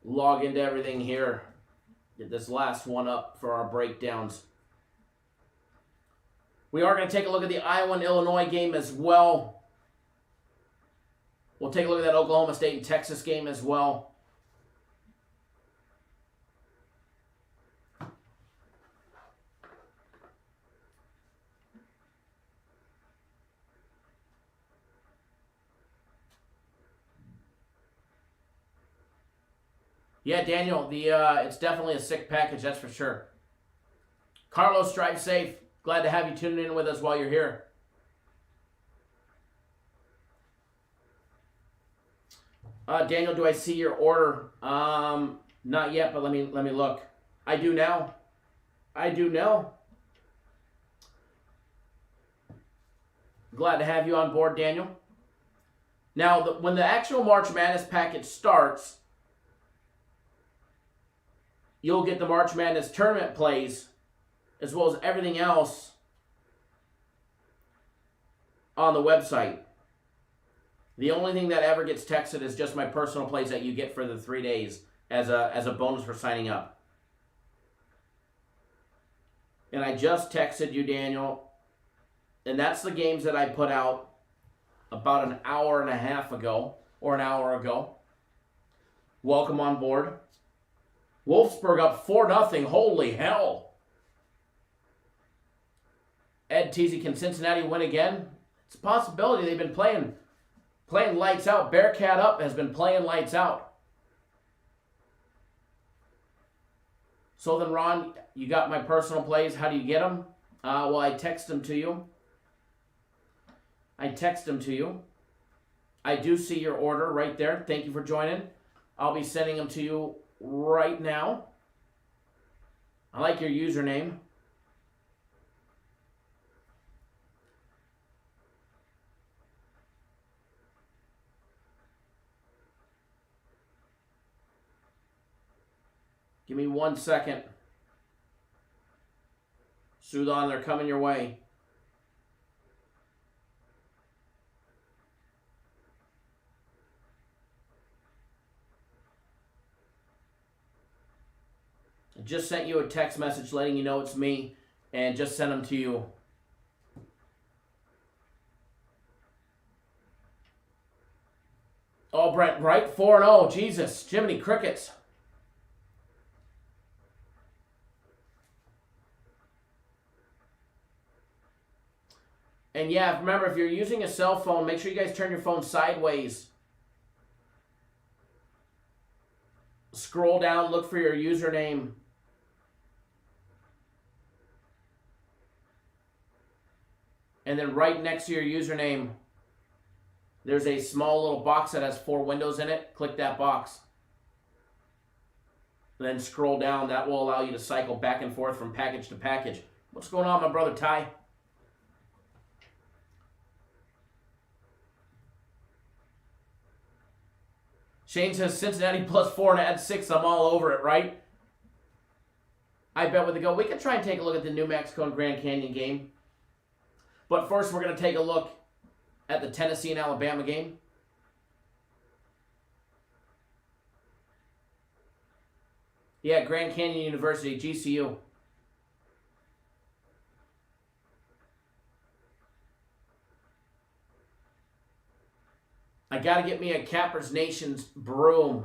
Log into everything here. Get this last one up for our breakdowns. We are going to take a look at the Iowa and Illinois game as well. We'll take a look at that Oklahoma State and Texas game as well. Yeah, Daniel, it's definitely a sick package, that's for sure. Carlos, drive safe. Glad to have you tuning in with us while you're here. Daniel, do I see your order? Not yet, but let me look. I do now. Glad to have you on board, Daniel. Now, when the actual March Madness package starts, you'll get the March Madness tournament plays as well as everything else on the website. The only thing that ever gets texted is just my personal plays that you get for the 3 days as a bonus for signing up. And I just texted you, Daniel, and that's the games that I put out about an hour and a half ago or an hour ago. Welcome on board. Wolfsburg up 4-0. Holy hell. Ed Teasy, can Cincinnati win again? It's a possibility. They've been playing lights out. Bearcat Up has been playing lights out. So then, Ron, you got my personal plays. How do you get them? Well, I text them to you. I do see your order right there. Thank you for joining. I'll be sending them to you right now. I like your username. Give me 1 second. Sudan, they're coming your way. I just sent you a text message letting you know it's me, and just sent them to you. Oh, Brent, right? 4-0. Jesus. Jiminy Crickets. And yeah, remember, if you're using a cell phone, make sure you guys turn your phone sideways. Scroll down, look for your username. And then right next to your username, there's a small little box that has 4 windows in it. Click that box. Then scroll down. That will allow you to cycle back and forth from package to package. What's going on, my brother Ty? Shane says Cincinnati +4 and add 6. I'm all over it, right? I bet with the go. We can try and take a look at the New Mexico and Grand Canyon game. But first, we're going to take a look at the Tennessee and Alabama game. Yeah, Grand Canyon University, GCU. I got to get me a Cappers Nations broom.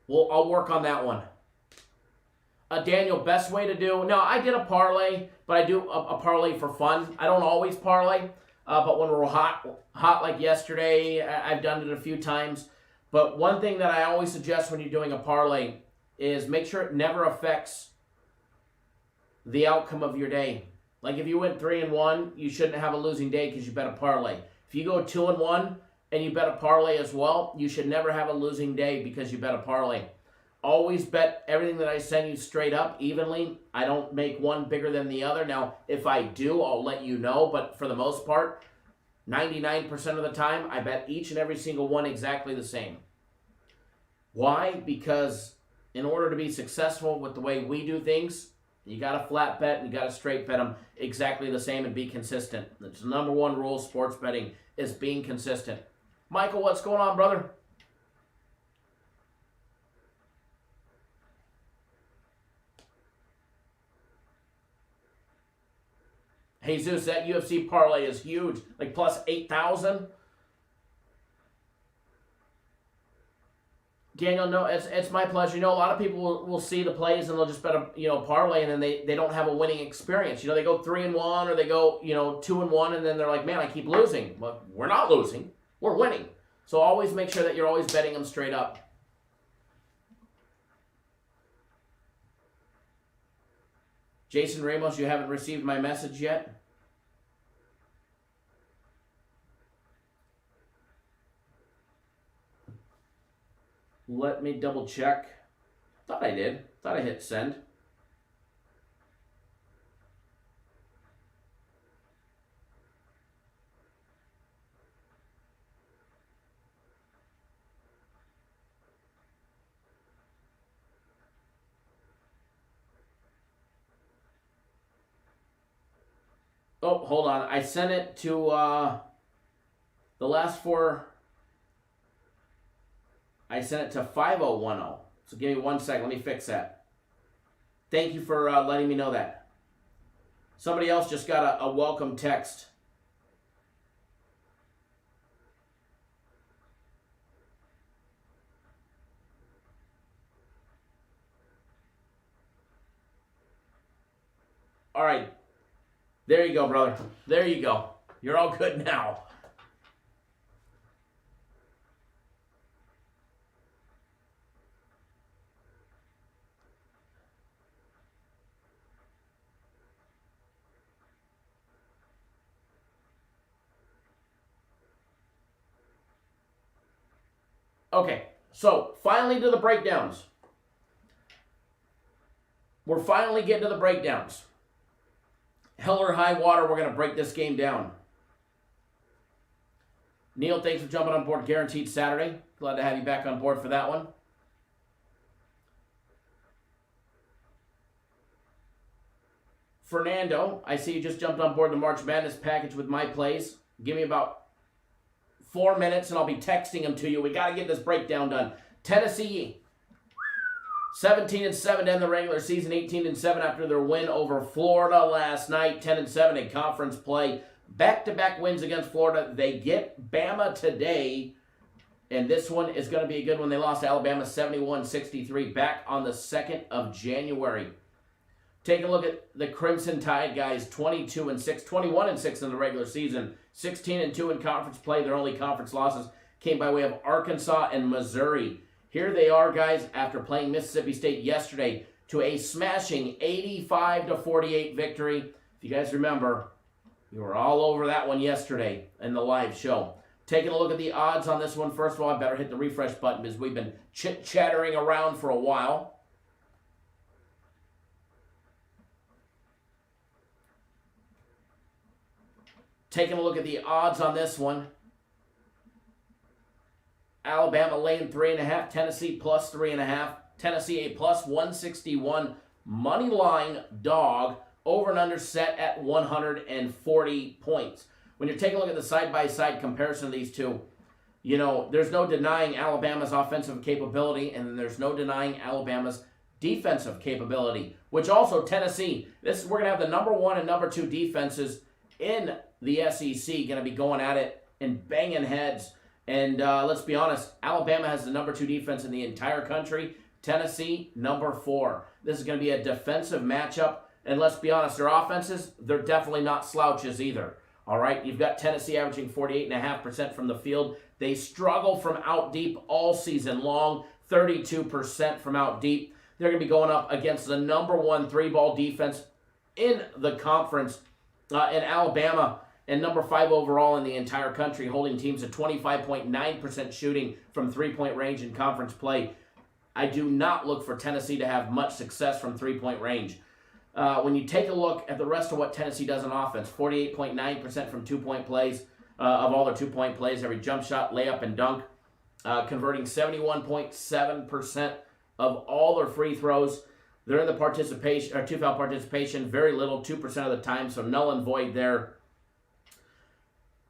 Well, I'll work on that one. Daniel, best way to do... No, I did a parlay, but I do a parlay for fun. I don't always parlay, but when we're hot like yesterday, I've done it a few times. But one thing that I always suggest when you're doing a parlay is make sure it never affects the outcome of your day. Like if you went 3-1, you shouldn't have a losing day because you bet a parlay. If you go 2-1 and you bet a parlay as well, you should never have a losing day because you bet a parlay. Always bet everything that I send you straight up, evenly. I don't make one bigger than the other. Now, if I do, I'll let you know. But for the most part, 99% of the time, I bet each and every single one exactly the same. Why? Because in order to be successful with the way we do things, you got to flat bet and you got to straight bet them exactly the same and be consistent. That's the number one rule of sports betting is being consistent. Michael, what's going on, brother? Jesus, that UFC parlay is huge. Like plus 8,000. Daniel, no, it's my pleasure. You know, a lot of people will see the plays and they'll just bet a parlay and then they don't have a winning experience. You know, they go 3-1 or they go 2-1 and then they're like, man, I keep losing. Well, we're not losing, we're winning. So always make sure that you're always betting them straight up. Jason Ramos, you haven't received my message yet? Let me double check. Thought I did. Thought I hit send. Oh, hold on. I sent it to the last 4. I sent it to 5010. So give me 1 second. Let me fix that. Thank you for letting me know that. Somebody else just got a welcome text. All right. There you go, brother. There you go. You're all good now. Okay, so finally to the breakdowns. We're finally getting to the breakdowns. Hell or high water, we're going to break this game down. Neil, thanks for jumping on board. Guaranteed Saturday. Glad to have you back on board for that one. Fernando, I see you just jumped on board the March Madness package with my plays. Give me about 4 minutes and I'll be texting them to you. We got to get this breakdown done. Tennessee, 17-7 to end the regular season, 18-7 after their win over Florida last night, 10-7 in conference play. Back-to-back wins against Florida. They get Bama today, and this one is going to be a good one. They lost to Alabama 71-63 back on the 2nd of January. Take a look at the Crimson Tide guys, 22-6, 21-6 in the regular season, 16-2 in conference play. Their only conference losses came by way of Arkansas and Missouri. Here they are, guys, after playing Mississippi State yesterday to a smashing 85-48 victory. If you guys remember, we were all over that one yesterday in the live show. Taking a look at the odds on this one, first of all, I better hit the refresh button because we've been chit-chattering around for a while. Taking a look at the odds on this one. Alabama laying 3.5, Tennessee plus 3.5. Tennessee a plus 161 money line dog, over and under set at 140 points. When you're taking a look at the side-by-side comparison of these two, you know, there's no denying Alabama's offensive capability, and there's no denying Alabama's defensive capability, which also Tennessee, we're going to have the number 1 and number 2 defenses in the SEC going to be going at it and banging heads. And let's be honest, Alabama has the number 2 defense in the entire country. Tennessee, number 4. This is going to be a defensive matchup. And let's be honest, their offenses, they're definitely not slouches either. All right, you've got Tennessee averaging 48.5% from the field. They struggle from out deep all season long, 32% from out deep. They're going to be going up against the number 1 3-ball defense in the conference in Alabama, and number 5 overall in the entire country, holding teams at 25.9% shooting from three-point range in conference play. I do not look for Tennessee to have much success from three-point range. When you take a look at the rest of what Tennessee does on offense, 48.9% from two-point plays, of all their two-point plays, every jump shot, layup, and dunk, converting 71.7% of all their free throws. They're in the participation, or two-foul participation, very little, 2% of the time, so null and void there.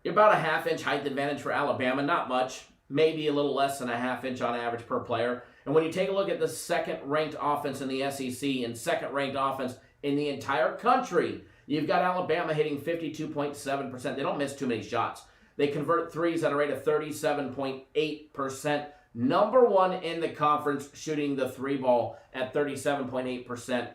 About a half-inch height advantage for Alabama, not much, maybe a little less than a half-inch on average per player. And when you take a look at the second-ranked offense in the SEC and second-ranked offense in the entire country, you've got Alabama hitting 52.7%. They don't miss too many shots. They convert threes at a rate of 37.8%. Number 1 in the conference shooting the 3-ball at 37.8%.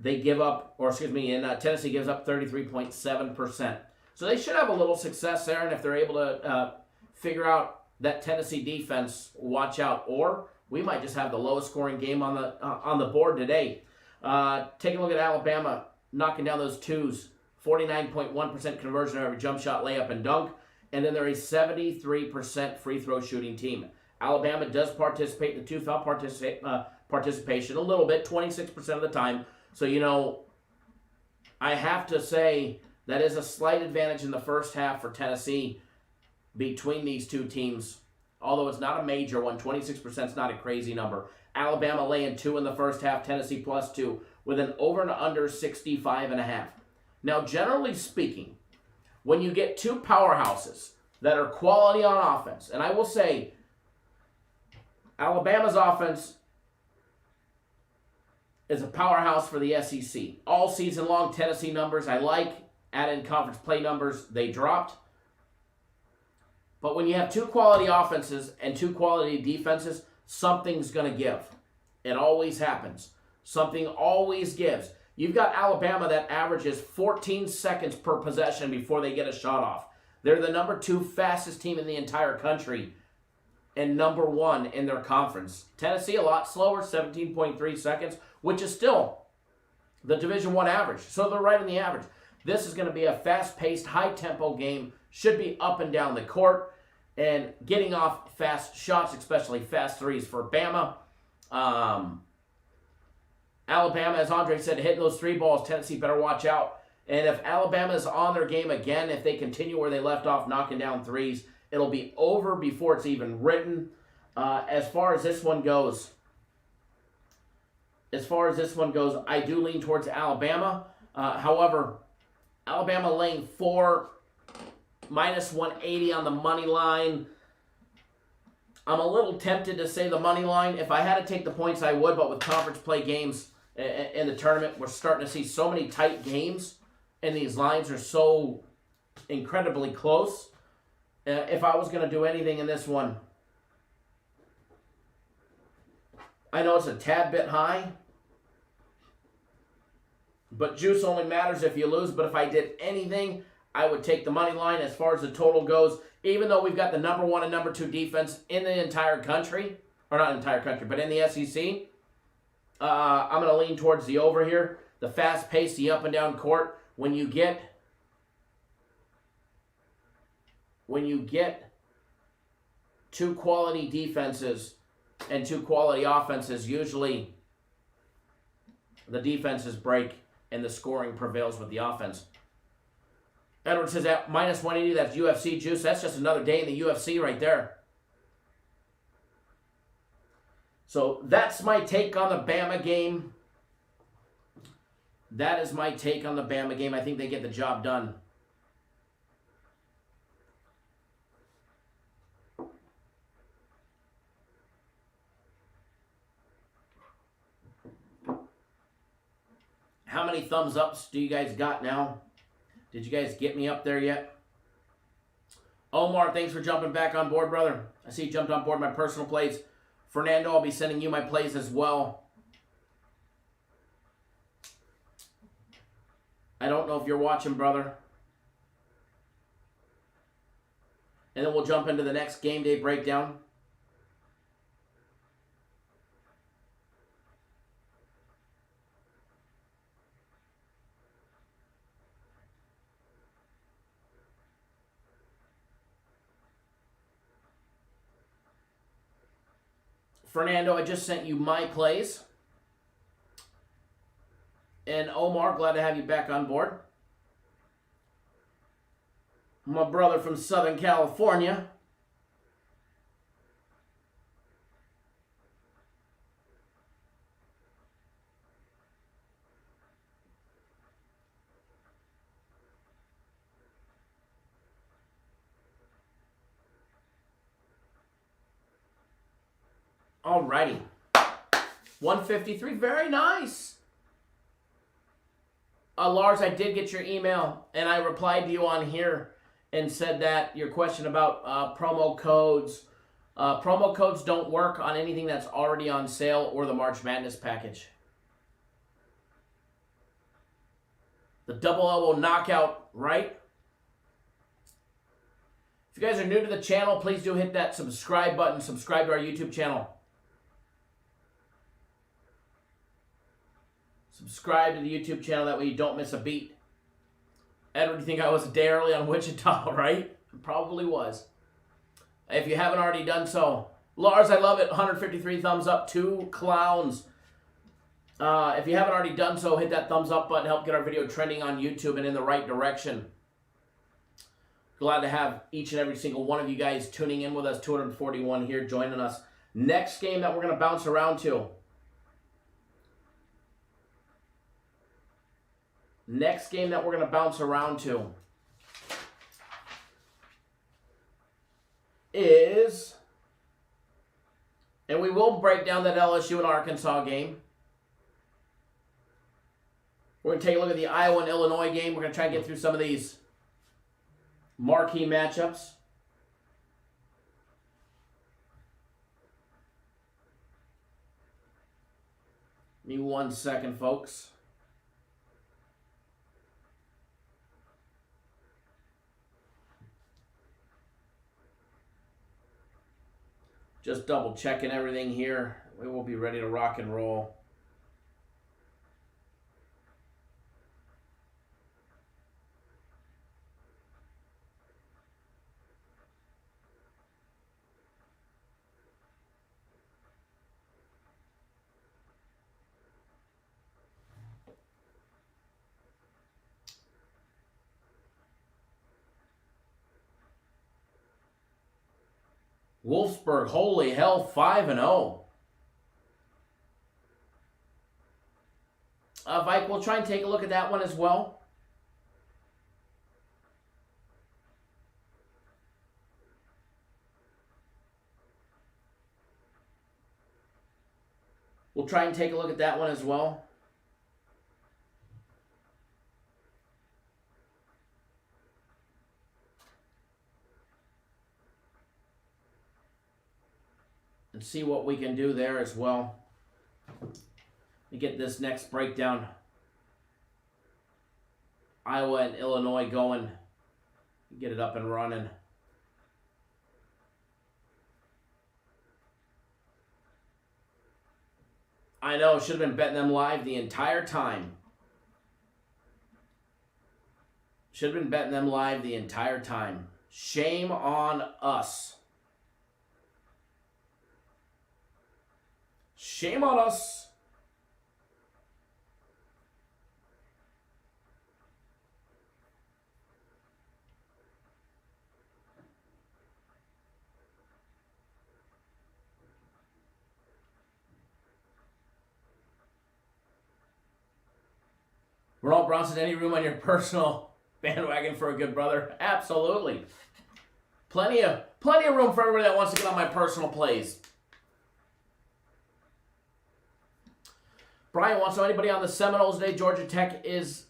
They give up, Tennessee gives up 33.7%. So they should have a little success there, and if they're able to figure out that Tennessee defense, watch out. Or we might just have the lowest scoring game on the board today. Take a look at Alabama knocking down those twos, 49.1% conversion of every jump shot, layup, and dunk, and then they're a 73% free throw shooting team. Alabama does participate in the two-foul participation a little bit, 26% of the time. So, you know, I have to say that is a slight advantage in the first half for Tennessee between these two teams. Although it's not a major one, 26% is not a crazy number. Alabama laying 2 in the first half, Tennessee plus 2, with an over and under 65.5. Now, generally speaking, when you get two powerhouses that are quality on offense, and I will say, Alabama's offense is a powerhouse for the SEC. All season long, Tennessee numbers I like. Add in conference play numbers, they dropped. But when you have two quality offenses and two quality defenses, something's going to give. It always happens. Something always gives. You've got Alabama that averages 14 seconds per possession before they get a shot off. They're the number 2 fastest team in the entire country and number 1 in their conference. Tennessee, a lot slower, 17.3 seconds, which is still the Division I average. So they're right in the average. This is going to be a fast-paced, high-tempo game. Should be up and down the court and getting off fast shots, especially fast threes for Bama. Alabama, as Andre said, hitting those 3 balls, Tennessee better watch out. And if Alabama is on their game again, if they continue where they left off, knocking down threes, it'll be over before it's even written. As far as this one goes, I do lean towards Alabama. However, Alabama laying 4, minus 180 on the money line. I'm a little tempted to say the money line. If I had to take the points, I would, but with conference play games in the tournament, we're starting to see so many tight games, and these lines are so incredibly close. If I was going to do anything in this one, I know it's a tad bit high, But juice only matters if you lose. But if I did anything, I would take the money line as far as the total goes. Even though we've got the number 1 and number 2 defense in the entire country, or not entire country, but in the SEC, I'm going to lean towards the over here. The fast pace, the up and down court. When you get two quality defenses and two quality offenses, usually the defenses break and the scoring prevails with the offense. Edward says at minus 180, that's UFC juice. That's just another day in the UFC right there. So that's my take on the Bama game. That is my take on the Bama game. I think they get the job done. How many thumbs ups do you guys got now? Did you guys get me up there yet? Omar, thanks for jumping back on board, brother. I see you jumped on board my personal plays. Fernando, I'll be sending you my plays as well. I don't know if you're watching, brother. And then we'll jump into the next game day breakdown. Fernando, I just sent you my plays. And Omar, glad to have you back on board. My brother from Southern California. Alrighty. 153, very nice. Lars, I did get your email, and I replied to you on here and said that your question about promo codes. Promo codes don't work on anything that's already on sale or the March Madness package. The double elbow knockout, right? If you guys are new to the channel, please do hit that subscribe button. Subscribe to our YouTube channel. Subscribe to the YouTube channel, that way you don't miss a beat. Edward, you think I was a day early on Wichita, right? Probably was. If you haven't already done so. Lars, I love it. 153 thumbs up. 2 clowns. If you haven't already done so, hit that thumbs up button. Help get our video trending on YouTube and in the right direction. Glad to have each and every single one of you guys tuning in with us. 241 here joining us. Next game that we're going to bounce around to. Next game that we're going to bounce around to is, and we will break down that LSU and Arkansas game. We're going to take a look at the Iowa and Illinois game. We're going to try and get through some of these marquee matchups. Give me 1 second, folks. Just double checking everything here. We will be ready to rock and roll. Wolfsburg, holy hell, 5-0. Vike, we'll try and take a look at that one as well. We'll try and take a look at that one as well. And see what we can do there as well. Let me get this next breakdown Iowa and Illinois going. Get it up and running. I know, should have been betting them live the entire time. Should have been betting them live the entire time. Shame on us. Shame on us. Ronald Bronson, any room on your personal bandwagon for a good brother? Absolutely. Plenty of room for everybody that wants to get on my personal plays. Brian wants to know anybody on the Seminoles today. Georgia Tech is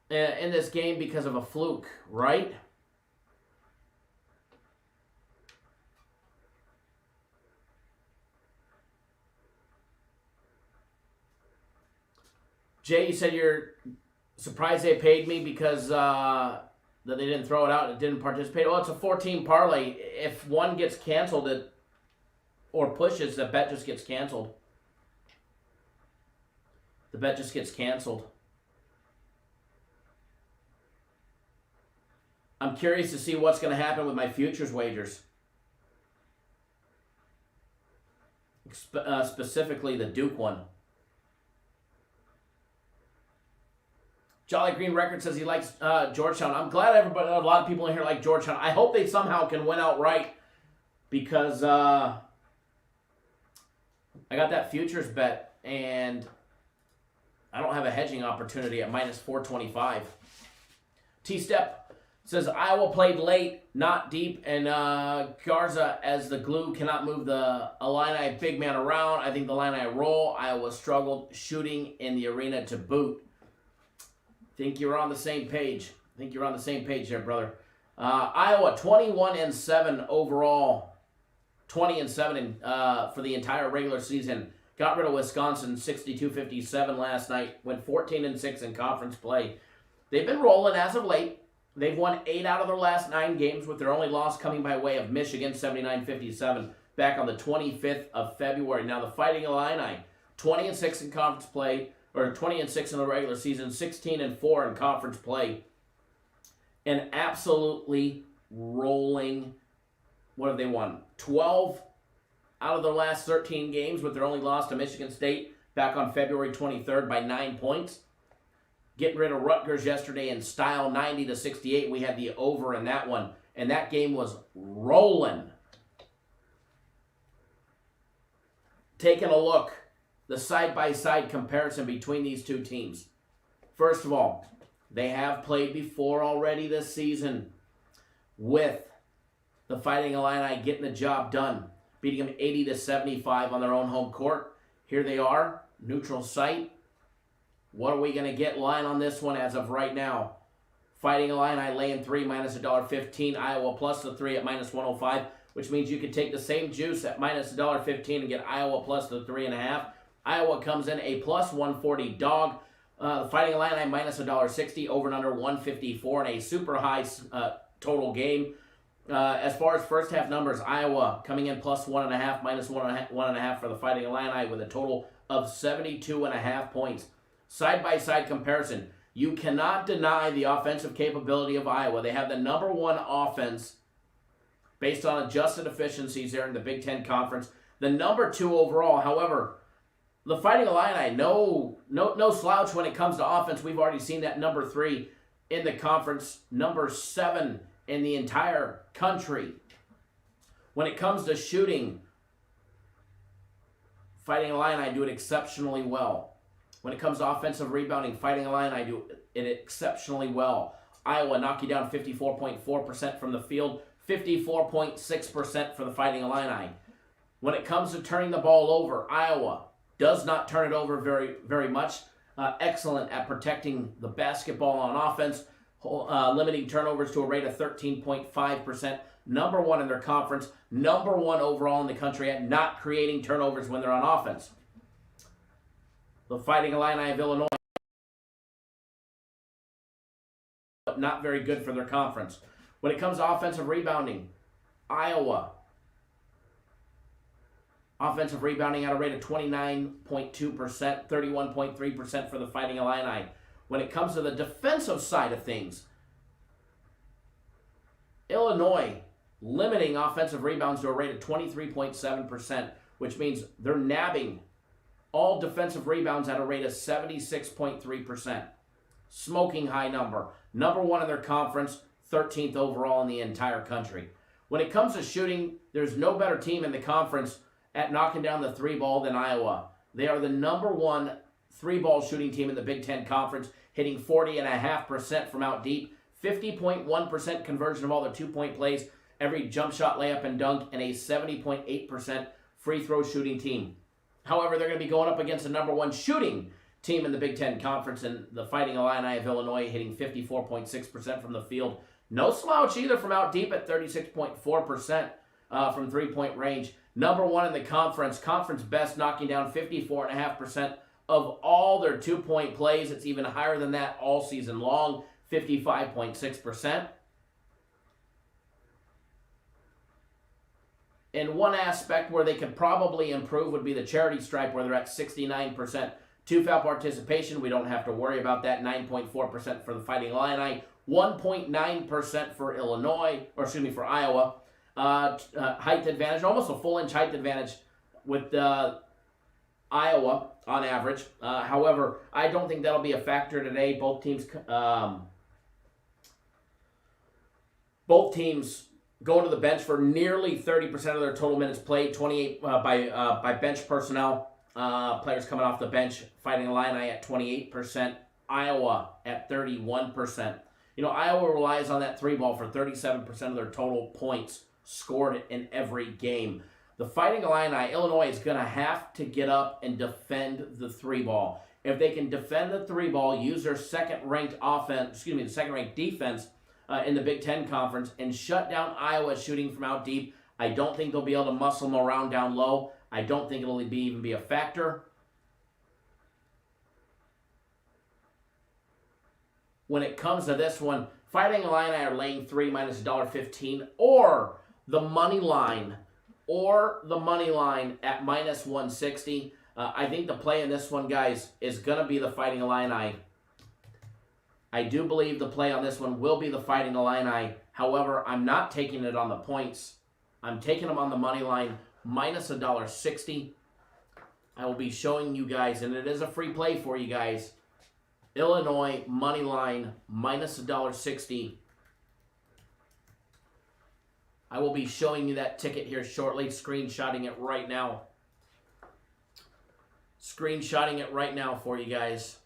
in this game because of a fluke, right? Jay, you said you're surprised they paid me because that they didn't throw it out and didn't participate. Well, it's a 14 parlay. If one gets canceled or pushes, the bet just gets canceled. The bet just gets canceled. I'm curious to see what's going to happen with my futures wagers. Specifically the Duke one. Jolly Green Record says he likes Georgetown. I'm glad a lot of people in here like Georgetown. I hope they somehow can win outright because I got that futures bet and I don't have a hedging opportunity at minus 425. T-Step says Iowa played late, not deep, and Garza as the glue cannot move the Illini big man around. I think the Illini roll. Iowa struggled shooting in the arena to boot. Think you're on the same page. I think you're on the same page there, brother. Iowa 21-7 overall, 20-7 for the entire regular season. Got rid of Wisconsin 62-57 last night. Went 14-6 in conference play. They've been rolling as of late. They've won 8 out of their last 9 games, with their only loss coming by way of Michigan 79-57 back on the 25th of February. Now the Fighting Illini 20-6 in conference play. Or 20-6 in the regular season, 16-4 in conference play, and absolutely rolling. What have they won? 12 out of their last 13 games, with their only loss to Michigan State back on February 23rd by 9 points. Getting rid of Rutgers yesterday in style, 90-68. We had the over in that one, and that game was rolling. Taking a look. The side-by-side comparison between these two teams. First of all, they have played before already this season with the Fighting Illini getting the job done, beating them 80-75 on their own home court. Here they are, neutral site. What are we going to get line on this one as of right now? Fighting Illini laying 3 minus $1.15. Iowa plus the 3 at minus 105, which means you could take the same juice at minus $1.15 and get Iowa plus the 3.5. Iowa comes in a plus 140 dog. The Fighting Illini minus $1.60, over and under 154 in a super high total game. As far as first half numbers, Iowa coming in plus 1.5, minus 1.5 for the Fighting Illini with a total of 72.5 points. Side-by-side comparison, you cannot deny the offensive capability of Iowa. They have the number 1 offense based on adjusted efficiencies there in the Big Ten Conference. The number 2 overall, however, the Fighting Illini, no slouch when it comes to offense. We've already seen that number 3 in the conference, number 7 in the entire country. When it comes to shooting, Fighting Illini do it exceptionally well. When it comes to offensive rebounding, Fighting Illini do it exceptionally well. Iowa knock you down 54.4% from the field, 54.6% for the Fighting Illini. When it comes to turning the ball over, Iowa does not turn it over very, very much. Excellent at protecting the basketball on offense, limiting turnovers to a rate of 13.5%. Number 1 in their conference, number 1 overall in the country at not creating turnovers when they're on offense. The Fighting Illini of Illinois but not very good for their conference. When it comes to offensive rebounding, Iowa, offensive rebounding at a rate of 29.2%, 31.3% for the Fighting Illini. When it comes to the defensive side of things, Illinois limiting offensive rebounds to a rate of 23.7%, which means they're nabbing all defensive rebounds at a rate of 76.3%. Smoking high number. Number one in their conference, 13th overall in the entire country. When it comes to shooting, there's no better team in the conference at knocking down the three ball than Iowa. They are the number one three-ball shooting team in the Big Ten Conference, hitting 40.5% from out deep, 50.1% conversion of all their two-point plays, every jump shot, layup, and dunk, and a 70.8% free throw shooting team. However, they're going to be going up against the number one shooting team in the Big Ten Conference, and the Fighting Illini of Illinois hitting 54.6% from the field. No slouch either from out deep at 36.4% from three-point range. Number one in the conference best, knocking down 54.5% of all their two-point plays. It's even higher than that all season long, 55.6%. And one aspect where they could probably improve would be the charity stripe, where they're at 69%. Two-foul participation, we don't have to worry about that. 9.4% for the Fighting Illini, 1.9% for for Iowa. Height advantage, almost a full inch height advantage with Iowa on average. However, I don't think that'll be a factor today. Both teams going to the bench for nearly 30% of their total minutes played, 28 by bench personnel. Players coming off the bench. Fighting Illini at 28%, Iowa at 31%. Iowa relies on that three ball for 37% of their total points scored in every game. The Fighting Illini, Illinois, is going to have to get up and defend the three ball. If they can defend the three ball, use their second-ranked defense in the Big Ten Conference, and shut down Iowa shooting from out deep, I don't think they'll be able to muscle them around down low. I don't think it'll even be a factor. When it comes to this one, Fighting Illini are laying 3 minus $1.15, or the money line at minus 160. I think the play in this one, guys, is going to be the Fighting Illini. I do believe the play on this one will be the Fighting Illini. However, I'm not taking it on the points. I'm taking them on the money line, minus $1.60. I will be showing you guys, and it is a free play for you guys, Illinois money line, minus $1.60. I will be showing you that ticket here shortly, screenshotting it right now. Screenshotting it right now for you guys.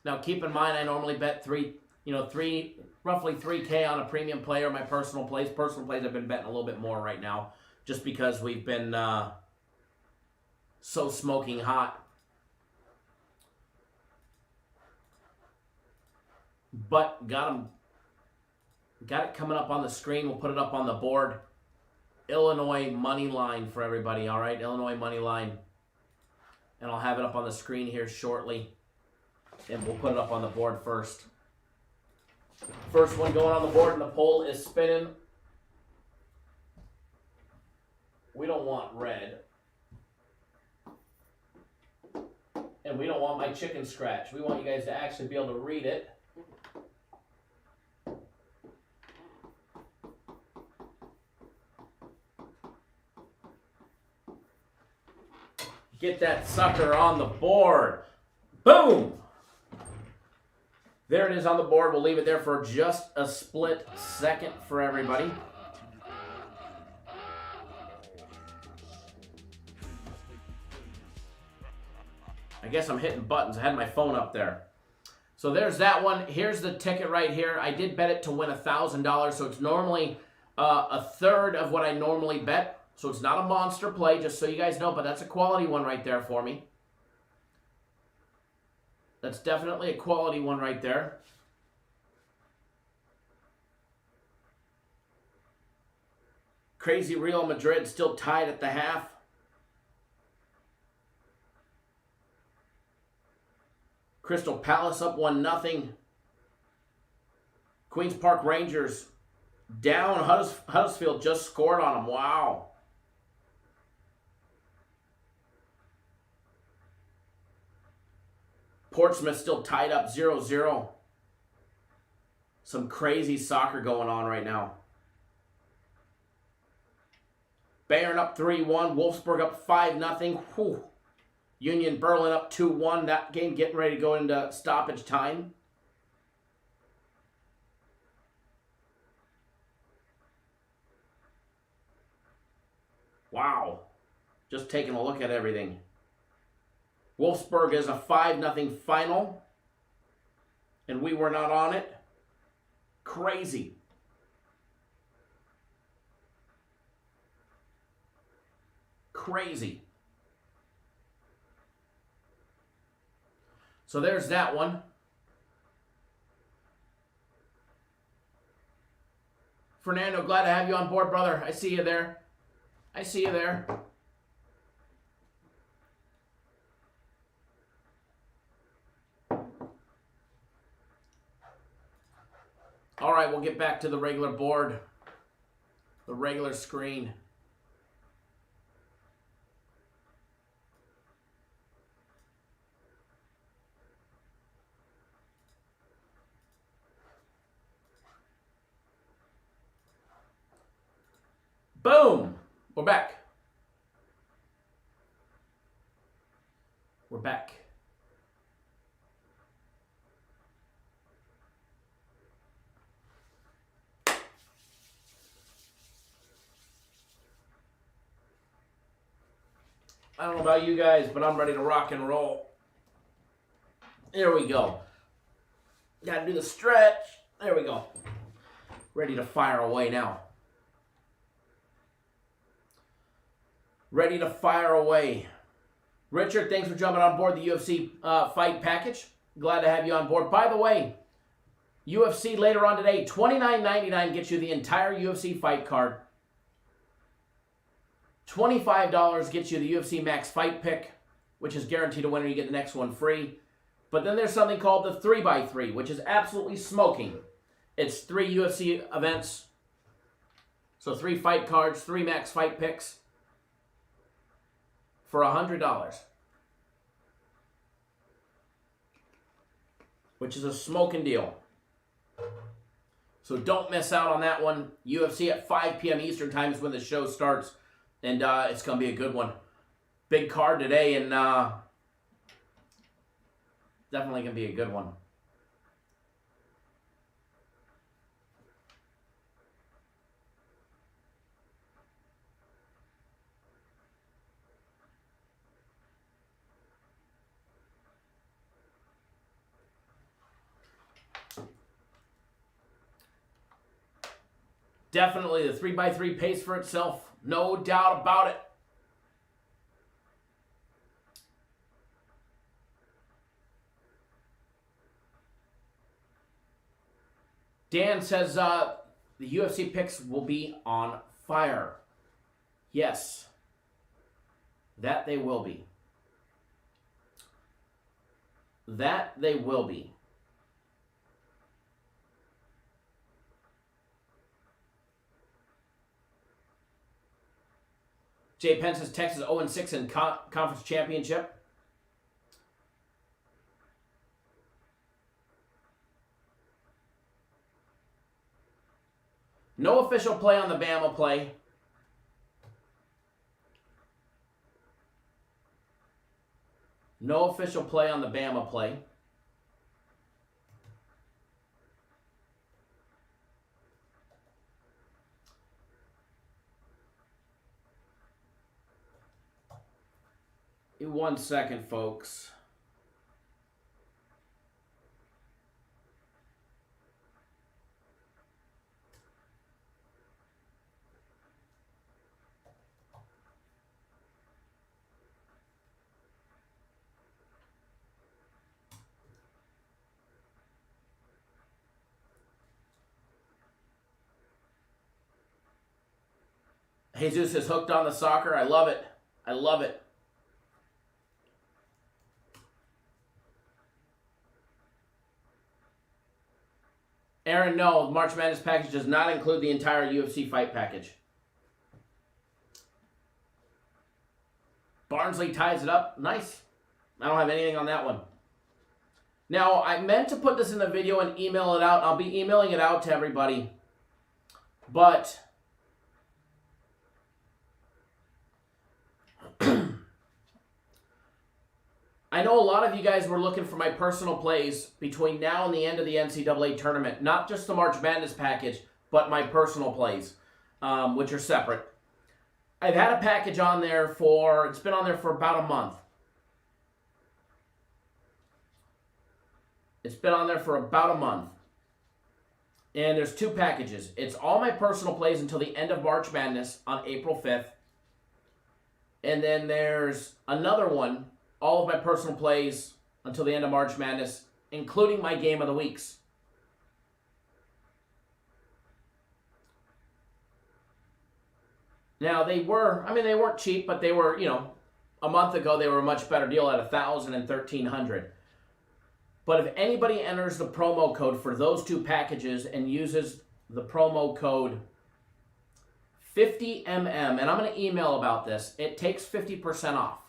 Now, keep in mind, I normally bet roughly $3K on a premium player. My personal plays. Personal plays, I've been betting a little bit more right now, just because we've been so smoking hot. But got it coming up on the screen. We'll put it up on the board. Illinois money line for everybody. All right, Illinois money line, and I'll have it up on the screen here shortly. And we'll put it up on the board first. First one going on the board, and the poll is spinning. We don't want red. And we don't want my chicken scratch. We want you guys to actually be able to read it. Get that sucker on the board. Boom! There it is on the board. We'll leave it there for just a split second for everybody. I guess I'm hitting buttons. I had my phone up there. So there's that one. Here's the ticket right here. I did bet it to win $1,000, so it's normally a third of what I normally bet. So it's not a monster play, just so you guys know, but that's a quality one right there for me. That's definitely a quality one right there. Crazy Real Madrid still tied at the half. Crystal Palace up 1-0. Queens Park Rangers down. Huddersfield just scored on them. Wow. Portsmouth still tied up 0-0. Some crazy soccer going on right now. Bayern up 3-1. Wolfsburg up 5-0. Whew. Union Berlin up 2-1. That game getting ready to go into stoppage time. Wow. Just taking a look at everything. Wolfsburg is a 5-0 final. And we were not on it. Crazy. Crazy. So there's that one. Fernando, glad to have you on board, brother. I see you there. I see you there. All right, we'll get back to the regular board, the regular screen. Boom! We're back. We're back. I don't know about you guys, but I'm ready to rock and roll. There we go. Got to do the stretch. There we go. Ready to fire away now. Ready to fire away. Richard, thanks for jumping on board the UFC fight package. Glad to have you on board. By the way, UFC later on today, $29.99 gets you the entire UFC fight card. $25 gets you the UFC Max Fight Pick, which is guaranteed a winner. You get the next one free. But then there's something called the 3x3, which is absolutely smoking. It's 3 UFC events. So 3 fight cards, 3 Max Fight Picks for $100. Which is a smoking deal. So don't miss out on that one. UFC at 5 p.m. Eastern time is when the show starts. And it's going to be a good one. Big card today, and definitely going to be a good one. Definitely the 3x3 pays for itself. No doubt about it. Dan says the UFC picks will be on fire. Yes. That they will be. That they will be. Jay Penn says Texas 0-6 in conference championship. No official play on the Bama play. No official play on the Bama play. In 1 second, folks. Jesus is hooked on the soccer. I love it. I love it. Aaron, no, the March Madness package does not include the entire UFC fight package. Barnsley ties it up. Nice. I don't have anything on that one. Now, I meant to put this in the video and email it out. I'll be emailing it out to everybody. But I know a lot of you guys were looking for my personal plays between now and the end of the NCAA tournament. Not just the March Madness package, but my personal plays, which are separate. I've had a package on there it's been on there for about a month. It's been on there for about a month. And there's two packages. It's all my personal plays until the end of March Madness on April 5th. And then there's another one, all of my personal plays until the end of March Madness, including my game of the weeks. Now, they weren't cheap, but they were, a month ago, they were a much better deal at $1,000 and $1,300. But if anybody enters the promo code for those two packages and uses the promo code 50mm, and I'm going to email about this, it takes 50% off.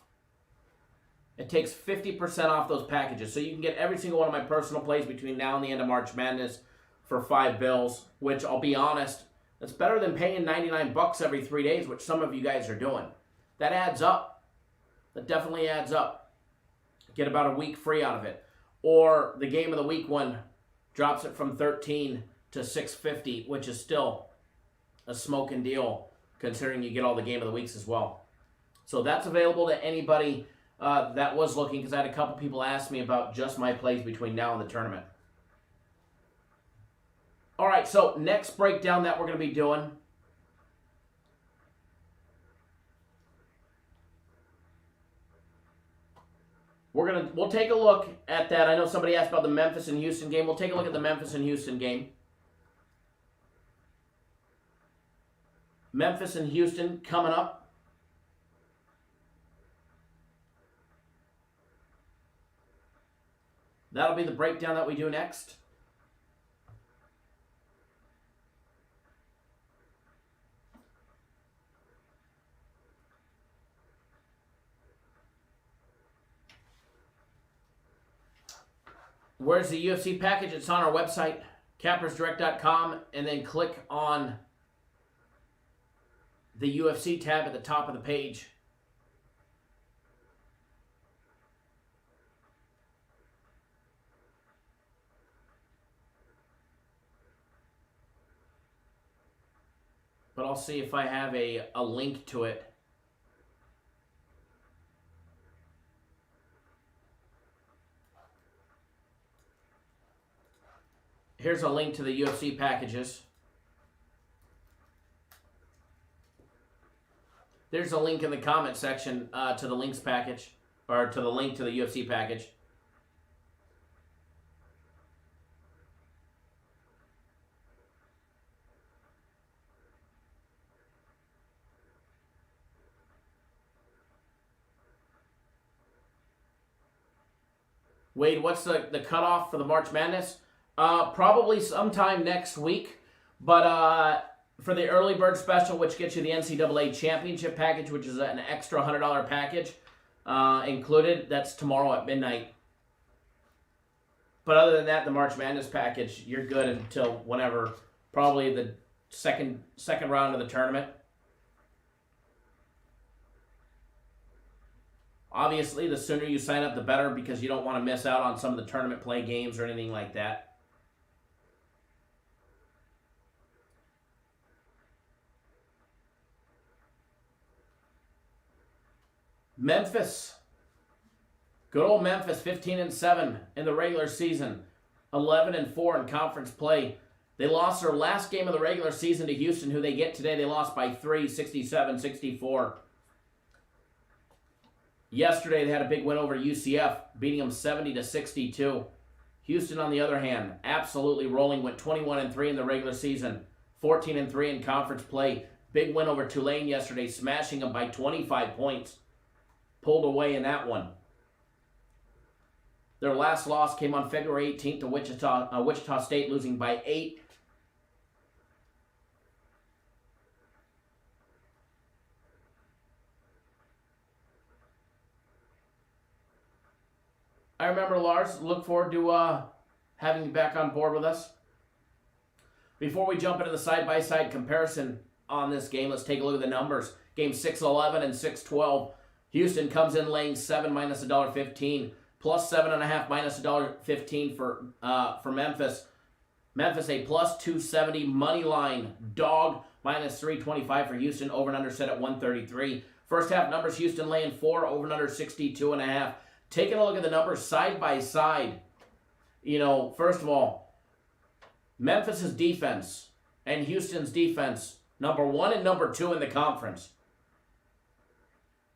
It takes 50% off those packages. So you can get every single one of my personal plays between now and the end of March Madness for $5, which I'll be honest, that's better than paying $99 every 3 days, which some of you guys are doing. That adds up. That definitely adds up. Get about a week free out of it. Or the game of the week one drops it from $13 to $6.50, which is still a smoking deal considering you get all the game of the weeks as well. So that's available to anybody that was looking, because I had a couple people ask me about just my plays between now and the tournament. All right, so next breakdown that we're going to be doing, we'll take a look at that. I know somebody asked about the Memphis and Houston game. We'll take a look at the Memphis and Houston game. Memphis and Houston coming up. That'll be the breakdown that we do next. Where's the UFC package? It's on our website, cappersdirect.com, and then click on the UFC tab at the top of the page. But I'll see if I have a link to it. Here's a link to the UFC packages. There's a link in the comment section to the links package, or to the link to the UFC package. Wade, what's the cutoff for the March Madness? Probably sometime next week, but for the early bird special, which gets you the NCAA championship package, which is an extra $100 package included, that's tomorrow at midnight. But other than that, the March Madness package, you're good until whenever, probably the second round of the tournament. Obviously, the sooner you sign up, the better, because you don't want to miss out on some of the tournament play games or anything like that. Memphis. Good old Memphis, 15-7 in the regular season, 11-4 in conference play. They lost their last game of the regular season to Houston, who they get today. They lost by 3, 67-64. Yesterday, they had a big win over UCF, beating them 70-62. Houston, on the other hand, absolutely rolling, went 21-3 in the regular season, 14-3 in conference play. Big win over Tulane yesterday, smashing them by 25 points. Pulled away in that one. Their last loss came on February 18th to Wichita State, losing by 8. I remember, Lars. Look forward to having you back on board with us. Before we jump into the side-by-side comparison on this game, let's take a look at the numbers. Game 6-11 and 6-12. Houston comes in laying 7 minus $1.15. Plus 7.5 minus $1.15 for Memphis. Memphis a plus 270 money line. Dog minus 325 for Houston. Over and under set at 133. First half numbers, Houston laying 4, over and under 62.5. Taking a look at the numbers side by side. First of all, Memphis's defense and Houston's defense, number 1 and number 2 in the conference.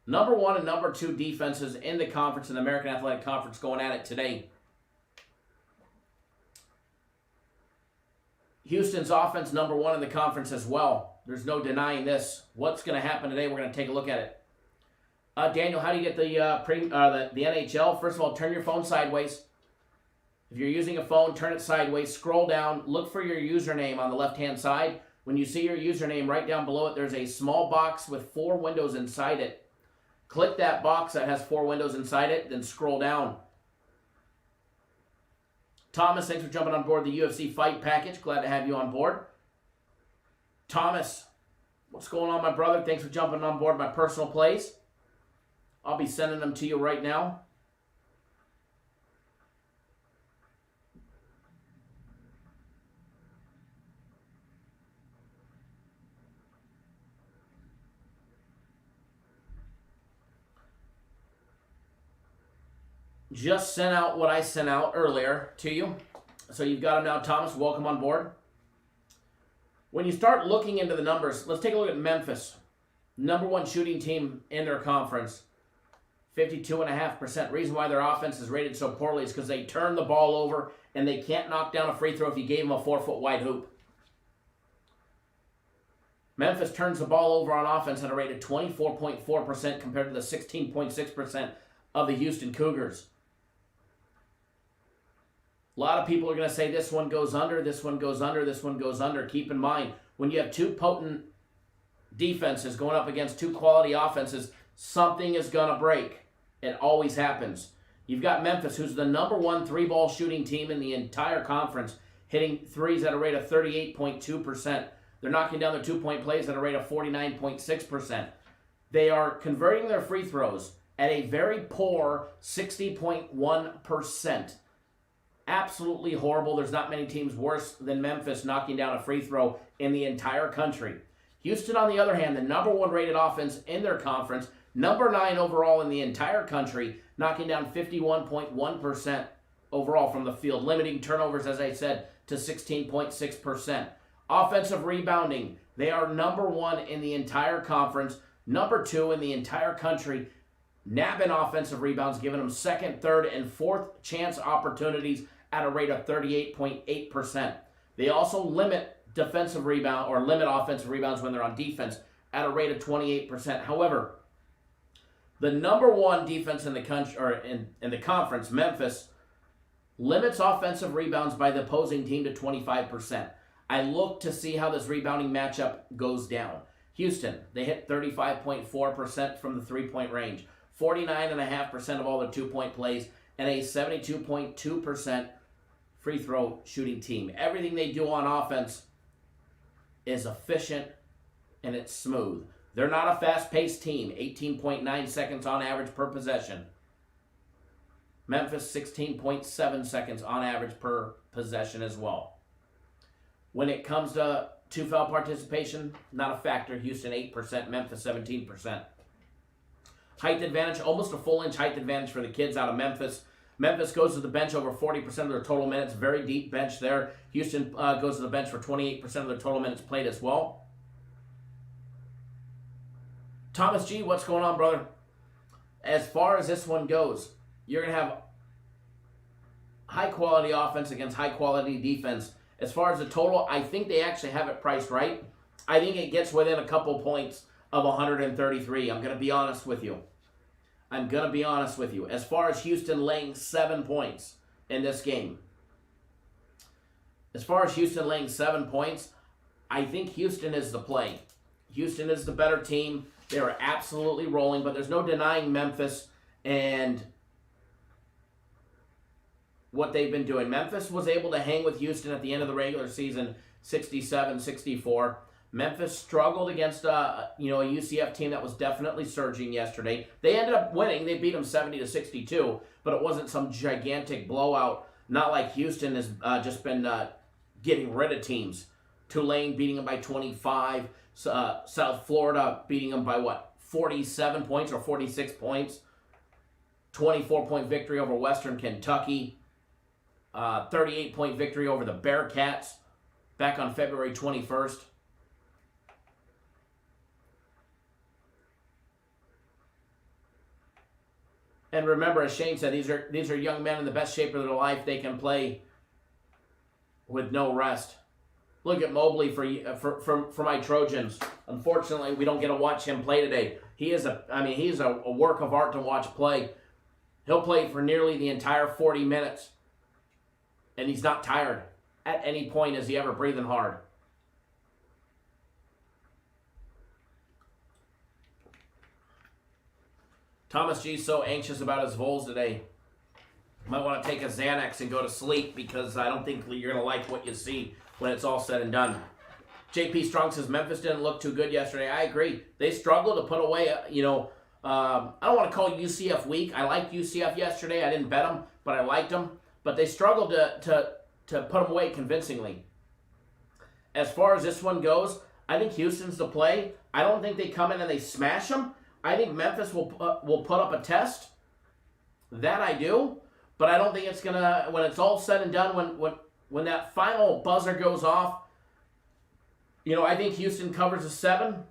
Number 1 and number 2 defenses in the conference, in the American Athletic Conference, going at it today. Houston's offense, number 1 in the conference as well. There's no denying this. What's going to happen today? We're going to take a look at it. Daniel, how do you get the NHL? First of all, turn your phone sideways. If you're using a phone, turn it sideways. Scroll down. Look for your username on the left-hand side. When you see your username, right down below it, there's a small box with 4 windows inside it. Click that box that has 4 windows inside it, then scroll down. Thomas, thanks for jumping on board the UFC Fight Package. Glad to have you on board. Thomas, what's going on, my brother? Thanks for jumping on board my personal plays. I'll be sending them to you right now. Just sent out what I sent out earlier to you. So you've got them now, Thomas. Welcome on board. When you start looking into the numbers, let's take a look at Memphis. Number 1 shooting team in their conference. 52.5%. Reason why their offense is rated so poorly is because they turn the ball over and they can't knock down a free throw if you gave them a 4-foot wide hoop. Memphis turns the ball over on offense at a rate of 24.4% compared to the 16.6% of the Houston Cougars. A lot of people are going to say this one goes under, this one goes under, this one goes under. Keep in mind, when you have 2 potent defenses going up against 2 quality offenses, something is going to break. It always happens. You've got Memphis, who's the number 1 3-ball shooting team in the entire conference, hitting threes at a rate of 38.2%. They're knocking down their 2-point plays at a rate of 49.6%. They are converting their free throws at a very poor 60.1%. Absolutely horrible. There's not many teams worse than Memphis knocking down a free throw in the entire country. Houston, on the other hand, the number 1 rated offense in their conference, number 9 overall in the entire country, knocking down 51.1% overall from the field, limiting turnovers, as I said, to 16.6%. Offensive rebounding, they are number 1 in the entire conference, number 2 in the entire country, nabbing offensive rebounds, giving them 2nd, 3rd, and 4th chance opportunities at a rate of 38.8%. They also limit offensive rebounds when they're on defense at a rate of 28%. However, the number 1 defense in the country, or in the conference, Memphis, limits offensive rebounds by the opposing team to 25%. I look to see how this rebounding matchup goes down. Houston, they hit 35.4% from the 3-point range, 49.5% of all their 2-point plays, and a 72.2% free throw shooting team. Everything they do on offense is efficient and it's smooth. They're not a fast-paced team. 18.9 seconds on average per possession. Memphis, 16.7 seconds on average per possession as well. When it comes to 2-foul participation, not a factor. Houston, 8%. Memphis, 17%. Height advantage, almost a full inch height advantage for the kids out of Memphis. Memphis goes to the bench over 40% of their total minutes. Very deep bench there. Houston goes to the bench for 28% of their total minutes played as well. Thomas G, what's going on, brother? As far as this one goes, you're going to have high-quality offense against high-quality defense. As far as the total, I think they actually have it priced right. I think it gets within a couple points of 133. I'm going to be honest with you. I'm going to be honest with you. As far as Houston laying 7 points in this game, I think Houston is the play. Houston is the better team. They are absolutely rolling, but there's no denying Memphis and what they've been doing. Memphis was able to hang with Houston at the end of the regular season, 67-64. Memphis struggled against a UCF team that was definitely surging yesterday. They ended up winning. They beat them 70-62, but it wasn't some gigantic blowout. Not like Houston has just been getting rid of teams. Tulane beating them by 25. South Florida beating them by 47 points or 46 points. 24-point victory over Western Kentucky. 38-point victory over the Bearcats back on February 21st. And remember, as Shane said, these are young men in the best shape of their life. They can play with no rest. Look at Mobley for my Trojans. Unfortunately, we don't get to watch him play today. He's a work of art to watch play. He'll play for nearly the entire 40 minutes. And he's not tired. At any point is he ever breathing hard. Thomas G's so anxious about his Vols today. Might want to take a Xanax and go to sleep because I don't think you're going to like what you see when it's all said and done. JP Strong says Memphis didn't look too good yesterday. I agree. They struggled to put away, I don't want to call UCF weak. I liked UCF yesterday. I didn't bet them, but I liked them. But they struggled to put them away convincingly. As far as this one goes, I think Houston's the play. I don't think they come in and they smash them. I think Memphis will put up a test. That I do. But I don't think it's going to, when it's all said and done, when that final buzzer goes off, I think Houston covers a 7.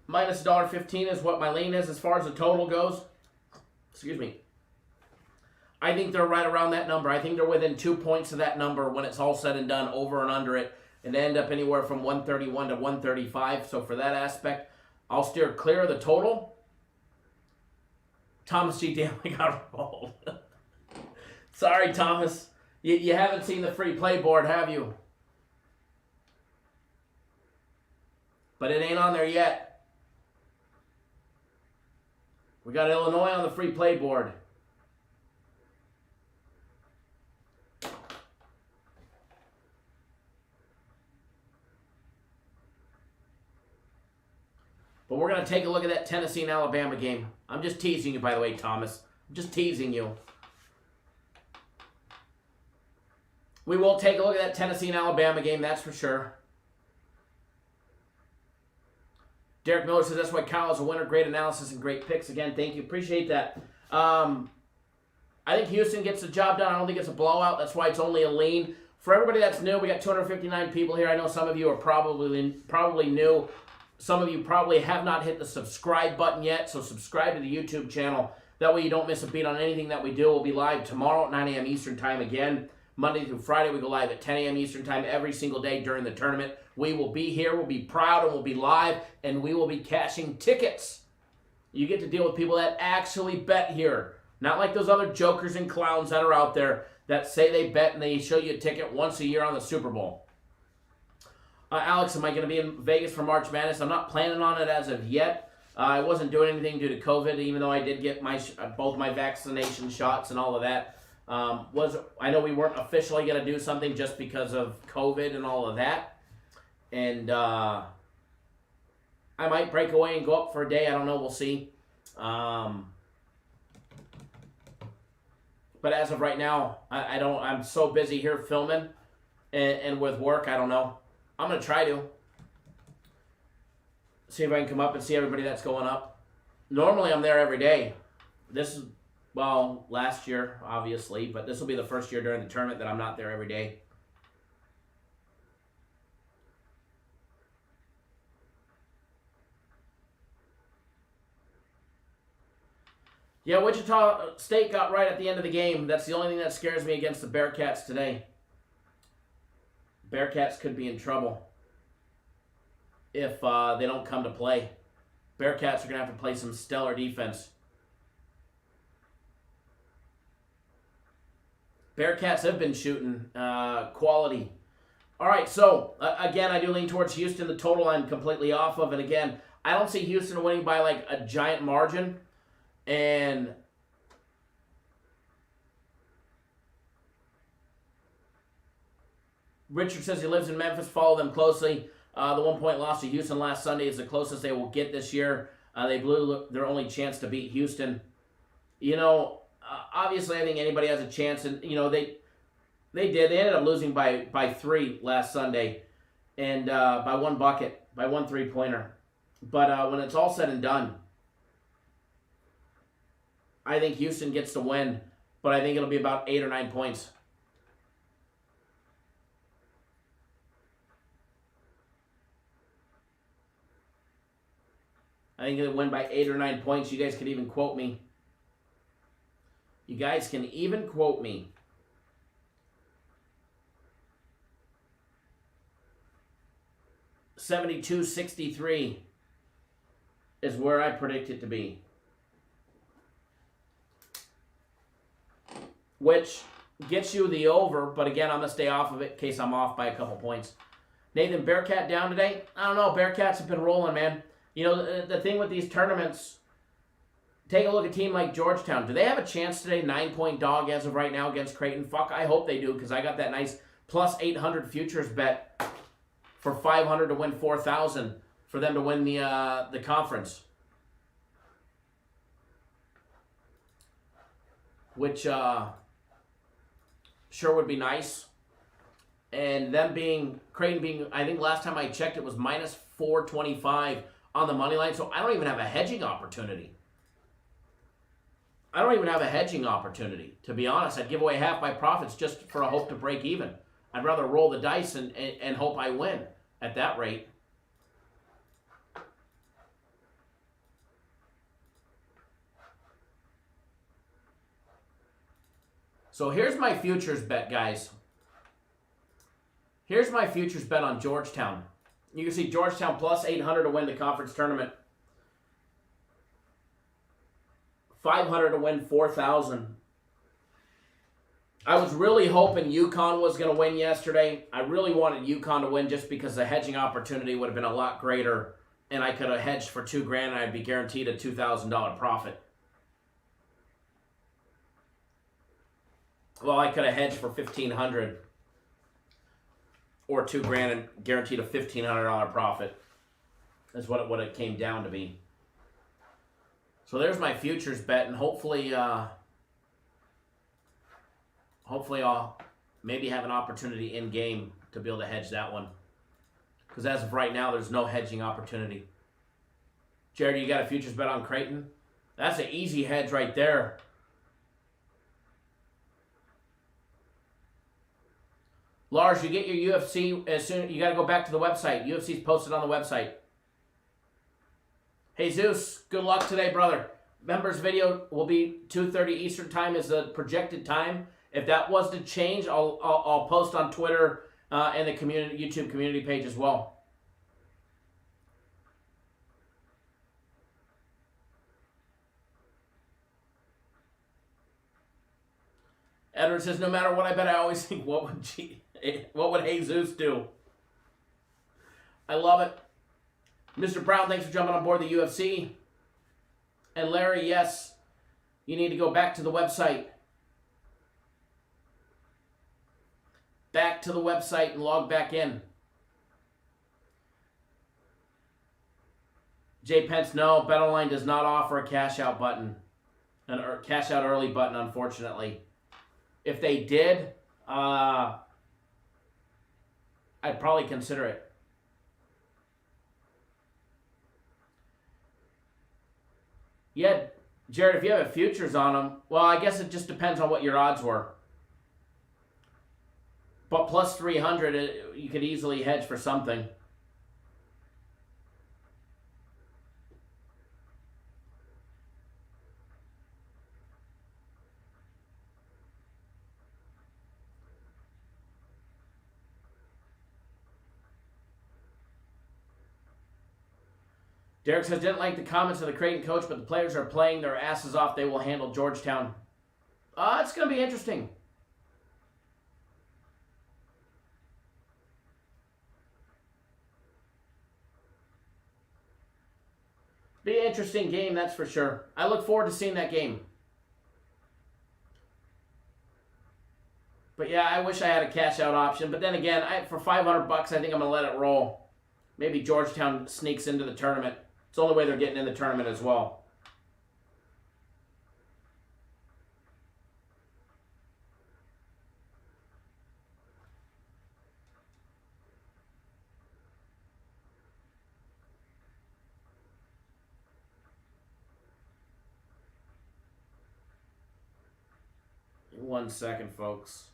Minus $1.15 is what my lean is as far as the total goes. Excuse me. I think they're right around that number. I think they're within 2 points of that number when it's all said and done, over and under it, and they end up anywhere from 131 to 135. So for that aspect, I'll steer clear of the total. Thomas G. Daly got rolled. Sorry, Thomas. You haven't seen the free play board, have you? But it ain't on there yet. We got Illinois on the free play board. But we're going to take a look at that Tennessee and Alabama game. I'm just teasing you, by the way, Thomas. I'm just teasing you. We will take a look at that Tennessee and Alabama game, that's for sure. Derek Miller says, that's why Kyle is a winner. Great analysis and great picks. Again, thank you. Appreciate that. I think Houston gets the job done. I don't think it's a blowout. That's why it's only a lean. For everybody that's new, we got 259 people here. I know some of you are probably new. Some of you probably have not hit the subscribe button yet, so subscribe to the YouTube channel. That way you don't miss a beat on anything that we do. We'll be live tomorrow at 9 a.m. Eastern Time again. Monday through Friday, we go live at 10 a.m. Eastern Time every single day during the tournament. We will be here, we'll be proud, and we'll be live, and we will be cashing tickets. You get to deal with people that actually bet here. Not like those other jokers and clowns that are out there that say they bet and they show you a ticket once a year on the Super Bowl. Alex, am I going to be in Vegas for March Madness? I'm not planning on it as of yet. I wasn't doing anything due to COVID, even though I did get both my vaccination shots and all of that. I know we weren't officially going to do something just because of COVID and all of that. And I might break away and go up for a day. I don't know. We'll see. But as of right now, I'm so busy here filming and with work, I don't know. I'm going to try to see if I can come up and see everybody that's going up. Normally, I'm there every day. This is, last year, obviously, but this will be the first year during the tournament that I'm not there every day. Yeah, Wichita State got right at the end of the game. That's the only thing that scares me against the Bearcats today. Bearcats could be in trouble if they don't come to play. Bearcats are going to have to play some stellar defense. Bearcats have been shooting quality. All right, so again, I do lean towards Houston. The total I'm completely off of. And again, I don't see Houston winning by like a giant margin. And Richard says he lives in Memphis. Follow them closely. The 1-point loss to Houston last Sunday is the closest they will get this year. They blew their only chance to beat Houston. You know, obviously I think anybody has a chance. And, you know, they did. They ended up losing by 3 last Sunday. And by 1 bucket, by 1 3-pointer. But when it's all said and done, I think Houston gets the win. But I think it'll be about 8 or 9 points. I think it'll win by 8 or 9 points. You guys can even quote me. You guys can even quote me. 72-63 is where I predict it to be. Which gets you the over, but again, I'm going to stay off of it in case I'm off by a couple points. Nathan, Bearcat down today? I don't know. Bearcats have been rolling, man. You know, the thing with these tournaments, take a look at a team like Georgetown. Do they have a chance today? 9-point dog as of right now against Creighton. Fuck, I hope they do, because I got that nice plus 800 futures bet for 500 to win 4,000 for them to win the conference. Which sure would be nice. And them Creighton being, I think last time I checked it was minus 425 on the money line. So I don't even have a hedging opportunity. To be honest. I'd give away half my profits just for a hope to break even. I'd rather roll the dice and hope I win at that rate. So here's my futures bet, guys. Here's my futures bet on Georgetown. You can see Georgetown plus 800 to win the conference tournament. 500 to win 4,000. I was really hoping UConn was going to win yesterday. I really wanted UConn to win just because the hedging opportunity would have been a lot greater, and I could have hedged for $2,000 and I'd be guaranteed a $2,000 profit. Well, I could have hedged for $1,500 or $2,000 and guaranteed a $1,500 profit. That's what it came down to be. So there's my futures bet, and hopefully I'll maybe have an opportunity in game to be able to hedge that one. Because as of right now, there's no hedging opportunity. Jared, you got a futures bet on Creighton? That's an easy hedge right there. Lars, you get your UFC as soon. You got to go back to the website. UFC's posted on the website. Hey Zeus, good luck today, brother. Members video will be 2:30 Eastern time is the projected time. If that was to change, I'll post on Twitter and the YouTube community page as well. Edward says, no matter what I bet, I always think, what would Jesus do? I love it. Mr. Brown, thanks for jumping on board the UFC. And Larry, yes, you need to go back to the website. Back to the website and log back in. Jay Pence, no, BetOnline does not offer a cash out button. Or cash out early button, unfortunately. If they did, I'd probably consider it. Yeah, Jared, if you have futures on them, well, I guess it just depends on what your odds were. But plus 300, you could easily hedge for something. Derek says, didn't like the comments of the Creighton coach, but the players are playing their asses off. They will handle Georgetown. It's going to be interesting. Be an interesting game, that's for sure. I look forward to seeing that game. But yeah, I wish I had a cash out option. But then again, for $500, I think I'm going to let it roll. Maybe Georgetown sneaks into the tournament. It's the only way they're getting in the tournament as well. One second, folks.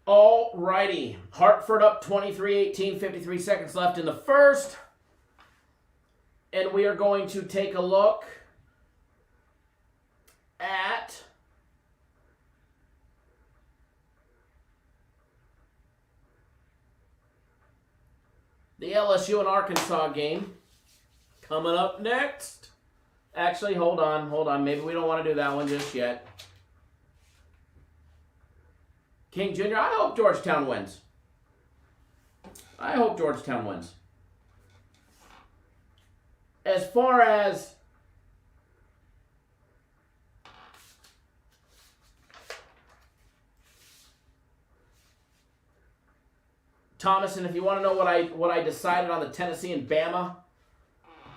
All righty. Hartford up 23-18, 53 seconds left in the first. And we are going to take a look at the LSU and Arkansas game coming up next. Actually, hold on. Maybe we don't want to do that one just yet. King Jr., I hope Georgetown wins. As far as Thomas, and if you want to know what I decided on the Tennessee and Bama,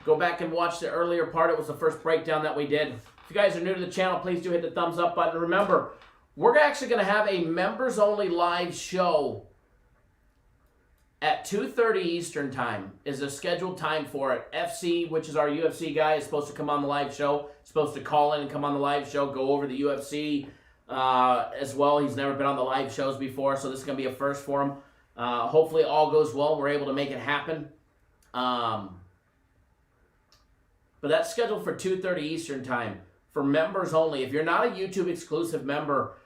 go back and watch the earlier part. It was the first breakdown that we did. If you guys are new to the channel, please do hit the thumbs up button. Remember, we're actually going to have a members-only live show at 2:30 Eastern Time is the scheduled time for it. FC, which is our UFC guy, is supposed to come on the live show. Supposed to call in and come on the live show, go over the UFC as well. He's never been on the live shows before, so this is going to be a first for him. Hopefully all goes well. We're able to make it happen. But that's scheduled for 2:30 Eastern Time for members only. If you're not a YouTube exclusive member,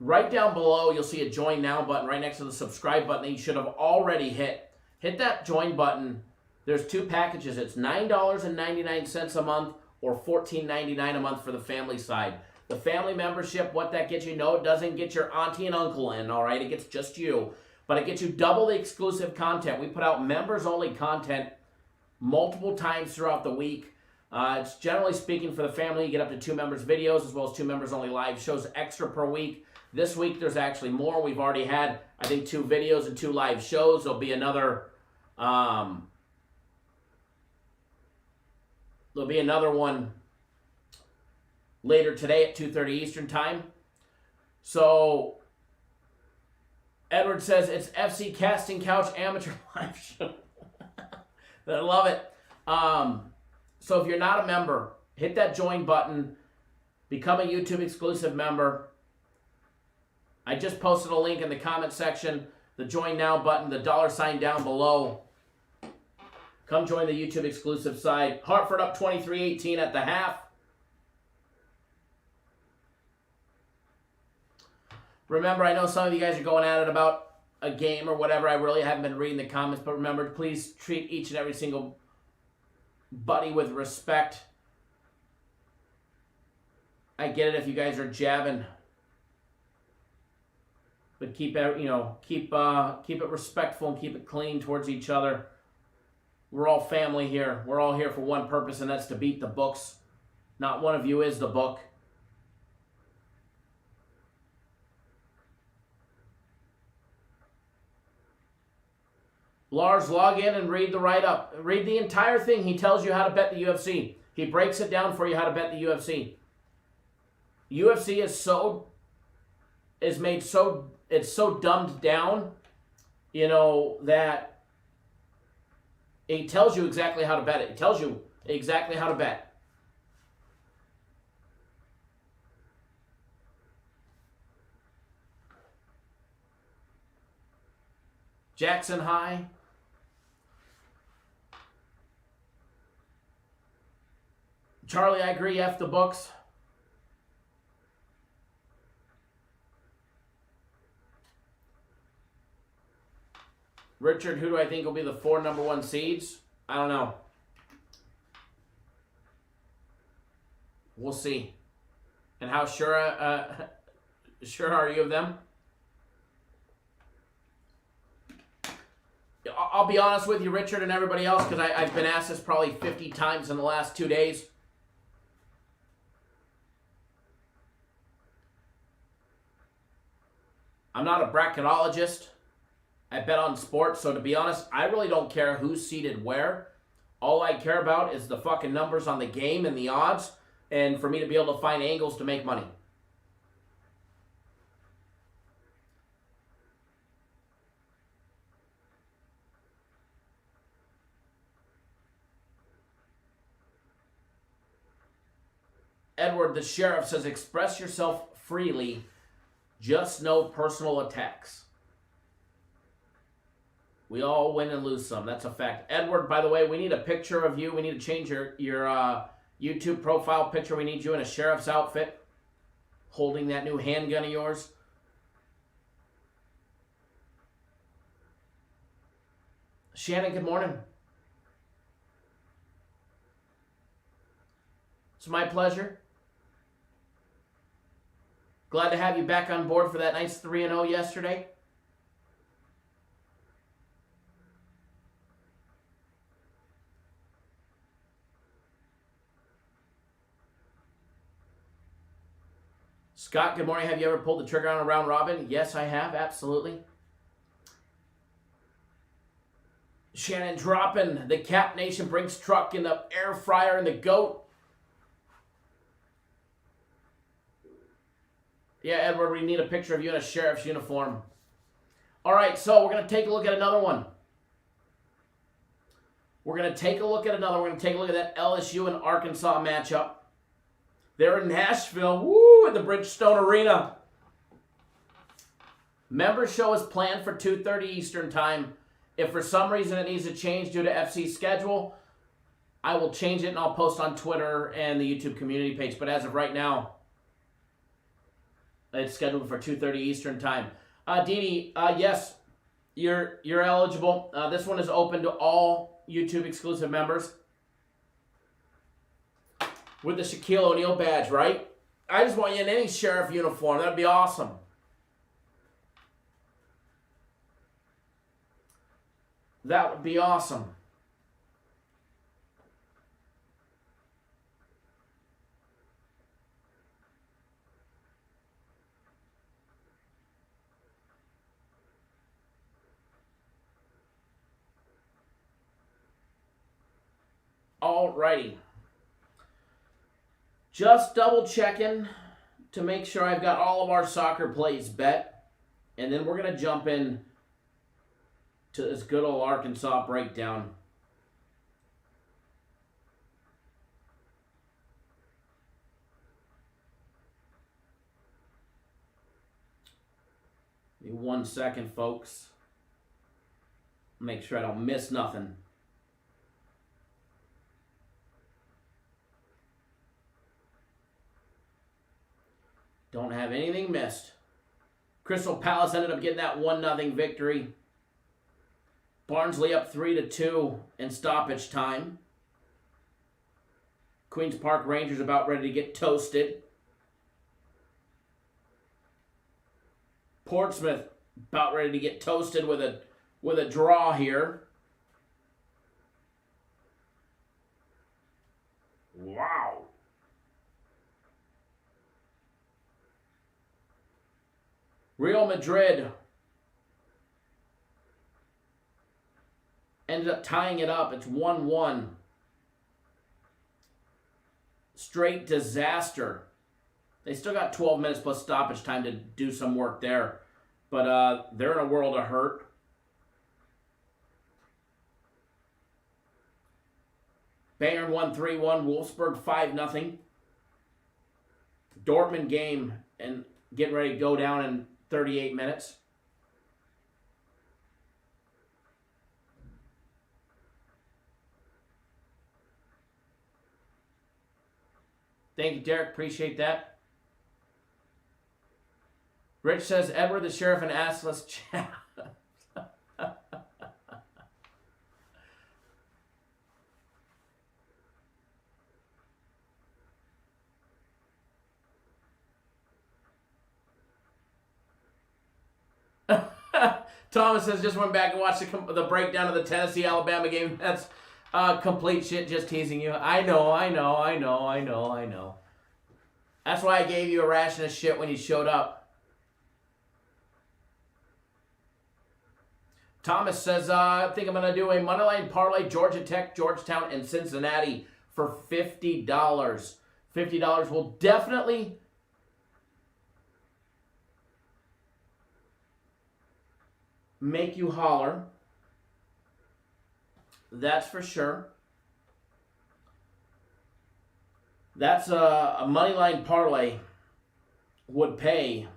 right down below you'll see a join now button right next to the subscribe button that you should have already hit. Hit that join button. There's two packages. It's $9.99 a month or $14.99 a month for the family side. The family membership, what that gets you, no, it doesn't get your auntie and uncle in, all right? It gets just you. But it gets you double the exclusive content. We put out members-only content multiple times throughout the week. It's generally speaking for the family, you get up to 2 members videos as well as 2 members-only live shows extra per week. This week, there's actually more. We've already had, I think, 2 videos and 2 live shows. There'll be another one later today at 2:30 Eastern Time. So Edward says it's FC Casting Couch Amateur Live Show. I love it. So if you're not a member, hit that join button. Become a YouTube exclusive member. I just posted a link in the comment section. The join now button, the $sign down below. Come join the YouTube exclusive side. Hartford up 23-18 at the half. Remember, I know some of you guys are going at it about a game or whatever. I really haven't been reading the comments, but remember, please treat each and every single buddy with respect. I get it if you guys are jabbing, but keep it respectful and keep it clean towards each other. We're all family here. We're all here for one purpose, and that's to beat the books. Not one of you is the book. Lars, log in and read the write-up. Read the entire thing. He tells you how to bet the UFC. He breaks it down for you how to bet the UFC. UFC is so dumbed down, that it tells you exactly how to bet it. It tells you exactly how to bet. Jackson High. Charlie, I agree, F the books. Richard, who do I think will be the 4 number 1 seeds? I don't know. We'll see. And how sure are you of them? I'll be honest with you, Richard, and everybody else, because I've been asked this probably 50 times in the last 2 days. I'm not a bracketologist. I bet on sports, so to be honest, I really don't care who's seated where. All I care about is the fucking numbers on the game and the odds, and for me to be able to find angles to make money. Edward, the sheriff, says, express yourself freely, just no personal attacks. We all win and lose some. That's a fact. Edward, by the way, we need a picture of you. We need to change your YouTube profile picture. We need you in a sheriff's outfit, holding that new handgun of yours. Shannon, good morning. It's my pleasure. Glad to have you back on board for that nice 3-0 yesterday. Scott, good morning. Have you ever pulled the trigger on a round robin? Yes, I have. Absolutely. Shannon dropping the Cap Nation Brinks truck in the air fryer and the goat. Yeah, Edward, we need a picture of you in a sheriff's uniform. All right, so we're going to take a look at another one. We're going to take a look at that LSU and Arkansas matchup. They're in Nashville, woo, at the Bridgestone Arena. Member show is planned for 2:30 Eastern Time. If for some reason it needs to change due to FC's schedule, I will change it and I'll post on Twitter and the YouTube community page. But as of right now, it's scheduled for 2:30 Eastern Time. Dee, yes, you're eligible. This one is open to all YouTube exclusive members. With the Shaquille O'Neal badge, right? I just want you in any sheriff uniform. That'd be awesome. That would be awesome. Alrighty. Just double checking to make sure I've got all of our soccer plays bet. And then we're going to jump in to this good old Arkansas breakdown. Give me 1 second, folks. Make sure I don't miss nothing. Don't have anything missed. Crystal Palace ended up getting that 1-0 victory. Barnsley up 3-2 in stoppage time. Queen's Park Rangers about ready to get toasted. Portsmouth about ready to get toasted with a draw here. Wow. Real Madrid ended up tying it up. It's 1-1. Straight disaster. They still got 12 minutes plus stoppage time to do some work there. But they're in a world of hurt. Bayern won 3-1. Wolfsburg 5-0. Dortmund game and getting ready to go down in 38 minutes. Thank you, Derek. Appreciate that. Rich says, Edward the Sheriff and assless chat. Thomas says, just went back and watched the breakdown of the Tennessee-Alabama game. That's complete shit, just teasing you. I know. That's why I gave you a ration of shit when you showed up. Thomas says, I think I'm going to do a moneyline parlay, Georgia Tech, Georgetown, and Cincinnati for $50. $50 will definitely make you holler. That's for sure. That's a moneyline parlay would pay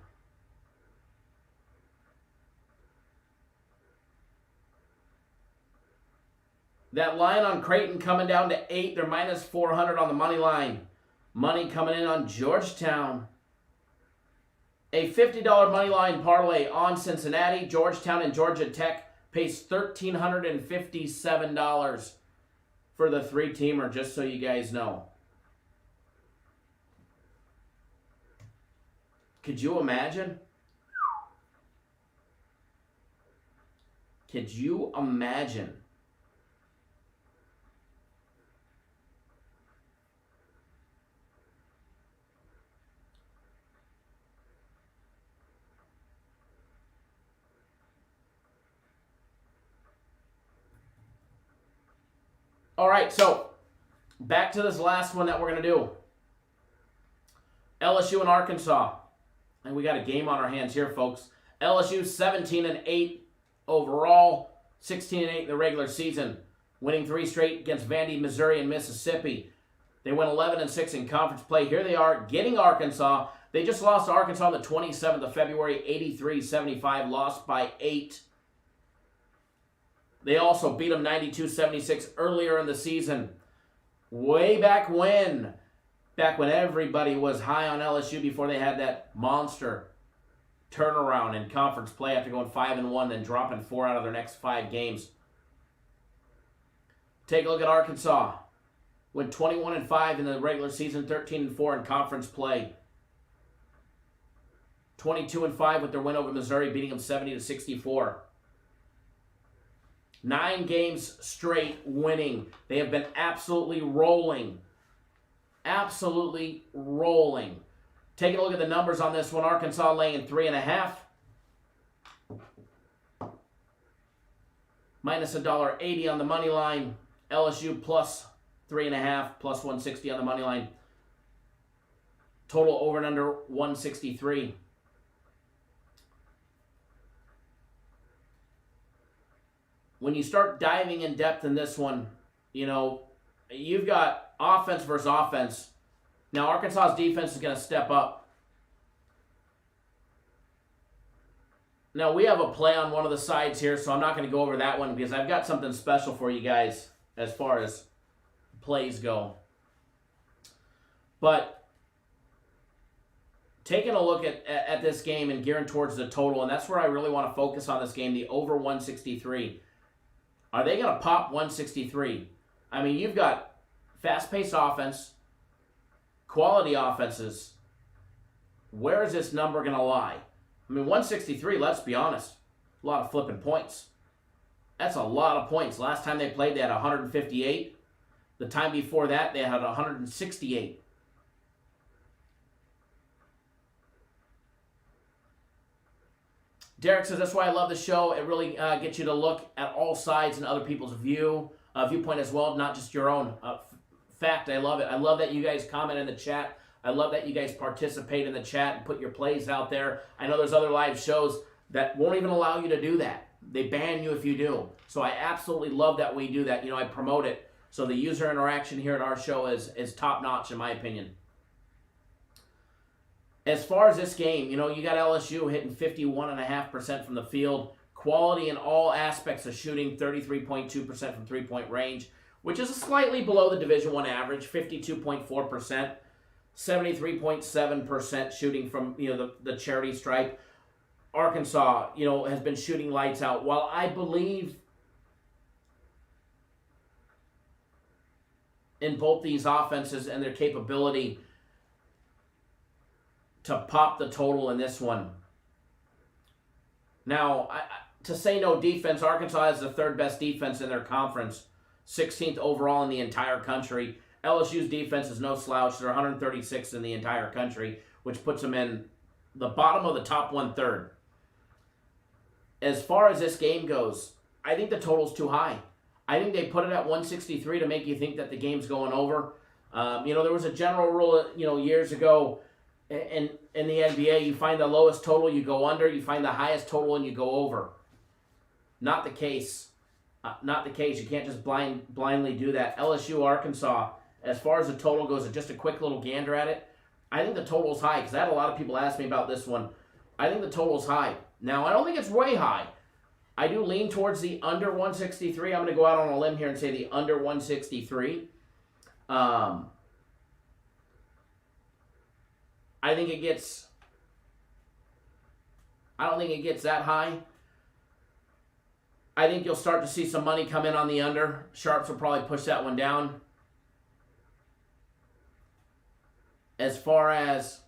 that line on Creighton coming down to 8. They're minus 400 on the money line. Money coming in on Georgetown. A $50 money line parlay on Cincinnati, Georgetown, and Georgia Tech pays $1,357 for the three-teamer, just so you guys know. Could you imagine? Could you imagine? All right, so back to this last one that we're going to do. LSU and Arkansas. And we got a game on our hands here, folks. LSU 17-8 overall, 16-8 in the regular season, winning 3 straight against Vandy, Missouri, and Mississippi. They went 11-6 in conference play. Here they are getting Arkansas. They just lost to Arkansas on the 27th of February, 83-75, lost by 8. They also beat them 92-76 earlier in the season. Way back when everybody was high on LSU before they had that monster turnaround in conference play after going 5-1 and dropping 4 out of their next 5 games. Take a look at Arkansas. Went 21-5 in the regular season, 13-4 in conference play. 22-5 with their win over Missouri, beating them 70-64. 9 games straight winning. They have been absolutely rolling. Absolutely rolling. Taking a look at the numbers on this one, Arkansas laying 3.5. Minus $1.80 on the money line. LSU plus 3.5, plus 160 on the money line. Total over and under 163. When you start diving in depth in this one, you know, you've got offense versus offense. Now, Arkansas's defense is going to step up. Now, we have a play on one of the sides here, so I'm not going to go over that one because I've got something special for you guys as far as plays go. But taking a look at this game and gearing towards the total, and that's where I really want to focus on this game, the over 163. Are they going to pop 163? I mean, you've got fast-paced offense, quality offenses. Where is this number going to lie? I mean, 163, let's be honest, a lot of flipping points. That's a lot of points. Last time they played, they had 158. The time before that, they had 168. Derek says, that's why I love the show. It really gets you to look at all sides and other people's viewpoint as well, not just your own. Fact, I love it. I love that you guys comment in the chat. I love that you guys participate in the chat and put your plays out there. I know there's other live shows that won't even allow you to do that. They ban you if you do. So I absolutely love that we do that. You know, I promote it. So the user interaction here at our show is top-notch in my opinion. As far as this game, you know, you got LSU hitting 51.5% from the field. Quality in all aspects of shooting, 33.2% from three-point range, which is slightly below the Division I average, 52.4%. 73.7% shooting from, you know, the charity stripe. Arkansas, you know, has been shooting lights out. While I believe in both these offenses and their capability to pop the total in this one, Now, to say no defense, Arkansas is the third best defense in their conference, 16th overall in the entire country. LSU's defense is no slouch. They're 136th in the entire country, which puts them in the bottom of the top one-third. As far as this game goes, I think the total's too high. I think they put it at 163 to make you think that the game's going over. There was a general rule, years ago in the NBA, you find the lowest total, you go under. You find the highest total, and you go over. Not the case. Not the case. You can't just blindly do that. LSU, Arkansas, as far as the total goes, just a quick little gander at it, I think the total's high because I had a lot of people ask me about this one. I think the total's high. Now, I don't think it's way high. I do lean towards the under 163. I'm going to go out on a limb here and say the under 163. I don't think it gets that high. I think you'll start to see some money come in on the under. Sharps will probably push that one down. As far as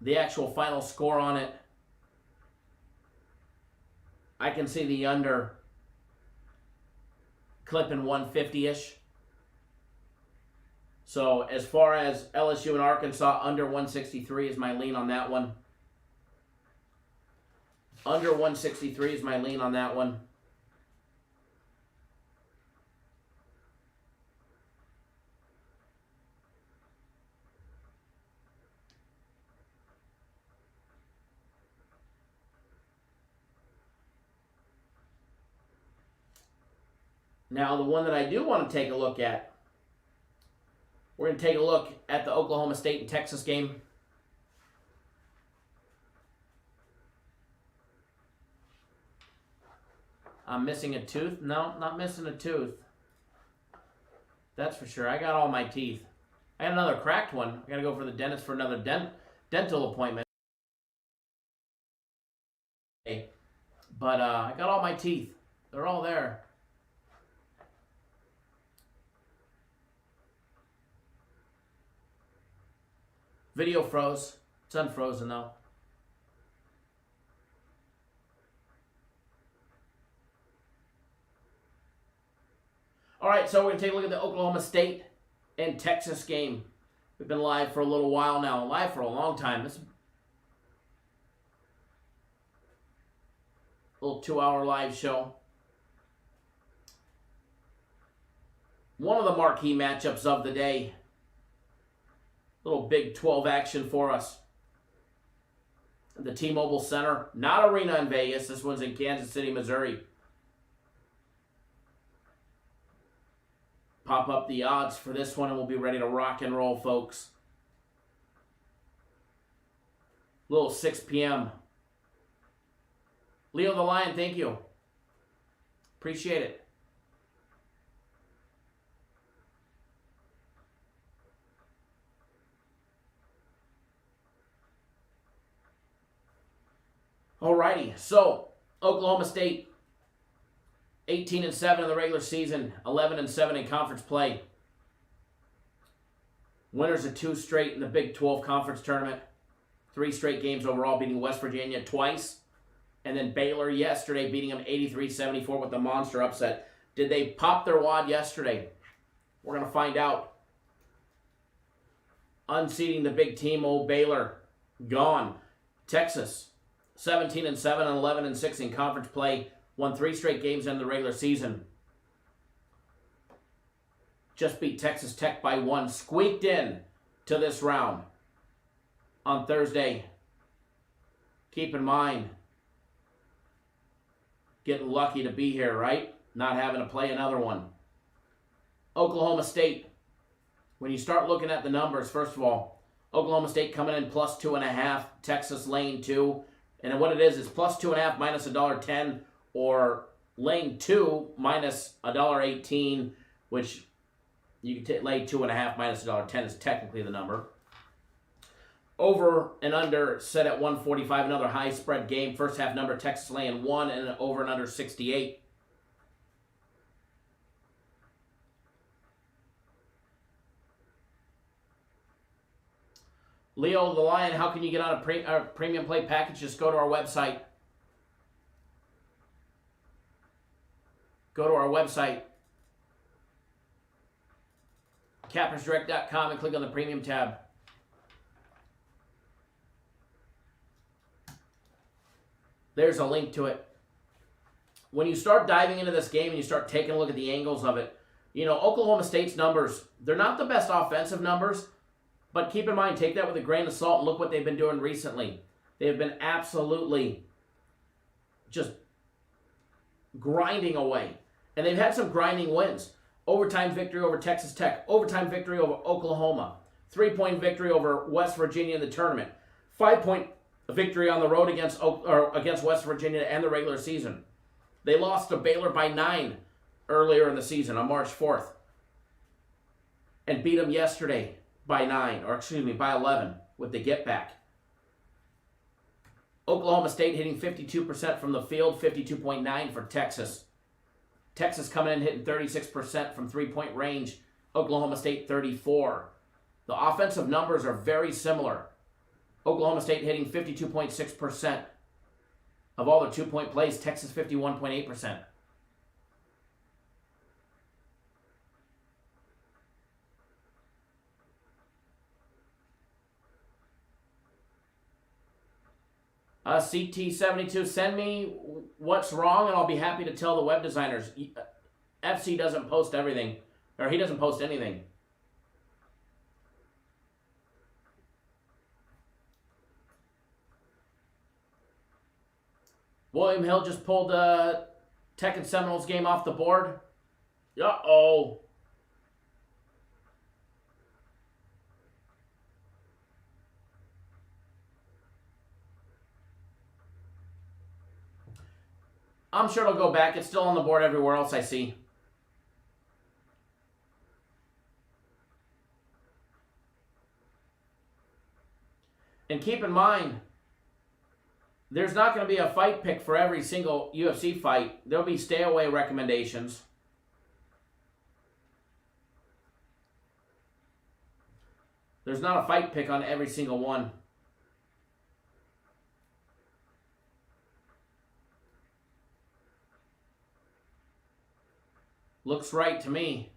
the actual final score on it, I can see the under clipping 150-ish. So as far as LSU and Arkansas, under 163 is my lean on that one. Under 163 is my lean on that one. Now, the one that I do want to take a look at, we're going to take a look at the Oklahoma State and Texas game. I'm missing a tooth? No, not missing a tooth. That's for sure. I got all my teeth. I got another cracked one. I got to go for the dentist for another dental appointment. But I got all my teeth. They're all there. Video froze. It's unfrozen though. All right, so we're going to take a look at the Oklahoma State and Texas game. We've been live for a little while now. Live for a long time. This is a little 2-hour live show. One of the marquee matchups of the day. Little Big 12 action for us. The T-Mobile Center, not Arena in Vegas. This one's in Kansas City, Missouri. Pop up the odds for this one and we'll be ready to rock and roll, folks. Little 6 p.m. Leo the Lion, thank you. Appreciate it. Alrighty, so Oklahoma State, 18-7 in the regular season, 11-7 in conference play. Winners of 2 straight in the Big 12 conference tournament. 3 straight games overall, beating West Virginia twice. And then Baylor yesterday, beating them 83-74 with the monster upset. Did they pop their wad yesterday? We're going to find out. Unseating the big team, old Baylor, gone. Texas, 17-7 and 11-6 in conference play. Won 3 straight games in the regular season. Just beat Texas Tech by 1. Squeaked in to this round on Thursday. Keep in mind, getting lucky to be here, right? Not having to play another one. Oklahoma State. When you start looking at the numbers, first of all, Oklahoma State coming in plus 2.5. Texas laying 2. And what it is plus 2.5 minus $1.10. Or laying 2 minus $1.18, which you can lay 2.5 minus $1.10 is technically the number. Over and under set at 145, another high spread game. First half number, Texas laying 1 and over and under 68. Leo the Lion, how can you get on a premium play package? Just go to our website. Go to our website, cappersdirect.com, and click on the premium tab. There's a link to it. When you start diving into this game and you start taking a look at the angles of it, you know, Oklahoma State's numbers, they're not the best offensive numbers, but keep in mind, take that with a grain of salt and look what they've been doing recently. They have been absolutely just grinding away. And they've had some grinding wins. Overtime victory over Texas Tech. Overtime victory over Oklahoma. 3-point victory over West Virginia in the tournament. 5-point victory on the road against West Virginia to end the regular season. They lost to Baylor by 9 earlier in the season on March 4th. And beat them yesterday by 11 with the get back. Oklahoma State hitting 52% from the field, 52.9 for Texas. Texas coming in hitting 36% from 3-point range. Oklahoma State 34. The offensive numbers are very similar. Oklahoma State hitting 52.6% of all their 2-point plays. Texas 51.8%. CT72, send me what's wrong and I'll be happy to tell the web designers. FC doesn't post everything, or he doesn't post anything. William Hill just pulled Tech and Seminoles game off the board. Uh-oh. I'm sure it'll go back. It's still on the board everywhere else I see. And keep in mind, there's not going to be a fight pick for every single UFC fight. There'll be stay away recommendations. There's not a fight pick on every single one. Looks right to me.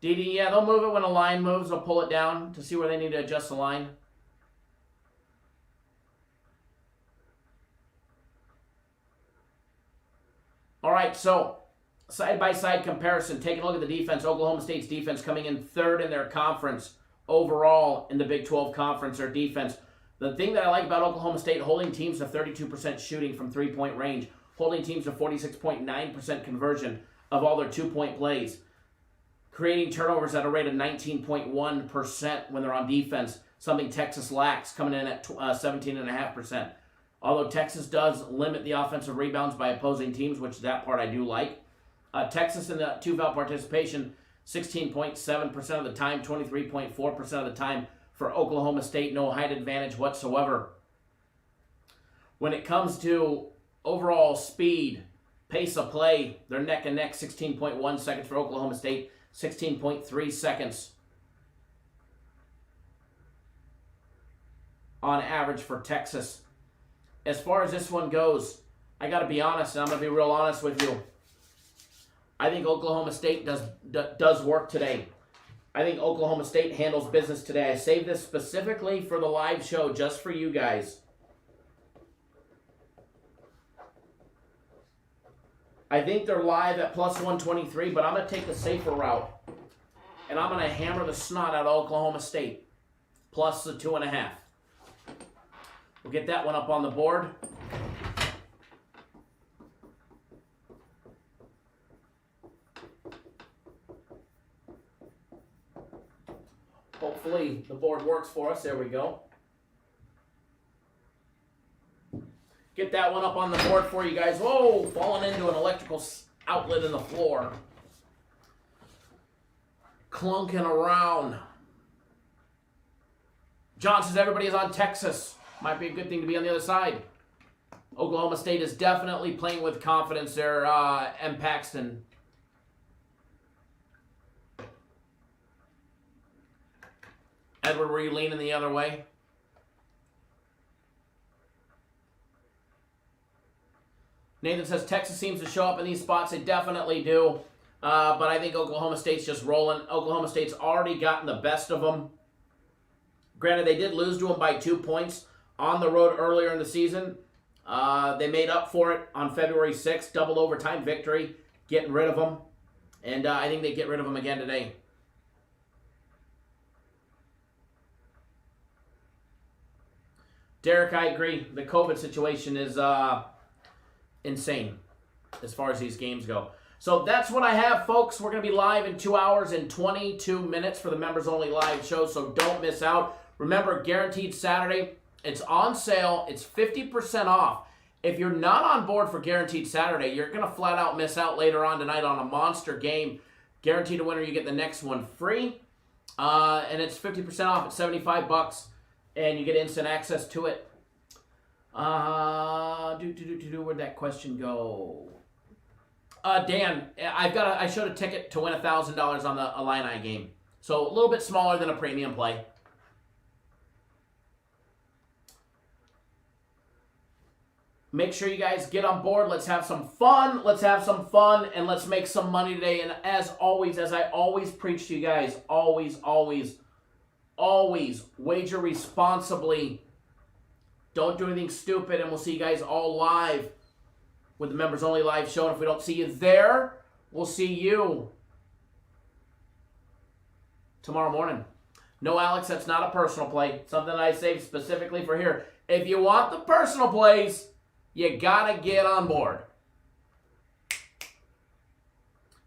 DD, yeah, they'll move it when a line moves. They'll pull it down to see where they need to adjust the line. All right, so side-by-side comparison. Taking a look at the defense. Oklahoma State's defense coming in third in their conference overall in the Big 12 Conference, their defense. The thing that I like about Oklahoma State, holding teams to 32% shooting from 3-point range. Holding teams to 46.9% conversion of all their 2-point plays. Creating turnovers at a rate of 19.1% when they're on defense, something Texas lacks, coming in at 17.5%. Although Texas does limit the offensive rebounds by opposing teams, which that part I do like. Texas in the 2-foul participation, 16.7% of the time, 23.4% of the time for Oklahoma State. No height advantage whatsoever. When it comes to overall speed, pace of play, they're neck and neck, 16.1 seconds for Oklahoma State, 16.3 seconds on average for Texas. As far as this one goes, I got to be honest, and I'm going to be real honest with you. I think Oklahoma State does work today. I think Oklahoma State handles business today. I saved this specifically for the live show, just for you guys. I think they're live at plus 123, but I'm going to take the safer route. And I'm going to hammer the snot out of Oklahoma State. Plus the 2.5. We'll get that one up on the board. Hopefully the board works for us. There we go. Get that one up on the board for you guys. Whoa, falling into an electrical outlet in the floor. Clunking around. John says everybody is on Texas. Might be a good thing to be on the other side. Oklahoma State is definitely playing with confidence there, M. Paxton. Edward, were you leaning the other way? Nathan says Texas seems to show up in these spots. They definitely do. But I think Oklahoma State's just rolling. Oklahoma State's already gotten the best of them. Granted, they did lose to them by 2 points on the road earlier in the season. They made up for it on February 6th. Double overtime victory, getting rid of them. And I think they get rid of them again today. Derek, I agree. The COVID situation is insane as far as these games go. So that's what I have, folks. We're going to be live in 2 hours and 22 minutes for the members-only live show, so don't miss out. Remember, Guaranteed Saturday, it's on sale. It's 50% off. If you're not on board for Guaranteed Saturday, you're going to flat out miss out later on tonight on a monster game. Guaranteed a winner, you get the next one free. And it's 50% off at $75, and you get instant access to it. Where'd that question go? Dan, I showed a ticket to win $1,000 on the Illini game. So a little bit smaller than a premium play. Make sure you guys get on board. Let's have some fun. And let's make some money today. And as always, as I always preach to you guys, always wager responsibly. Don't do anything stupid, and we'll see you guys all live with the Members Only live show. And if we don't see you there, we'll see you tomorrow morning. No, Alex, that's not a personal play. Something that I saved specifically for here. If you want the personal plays, you got to get on board.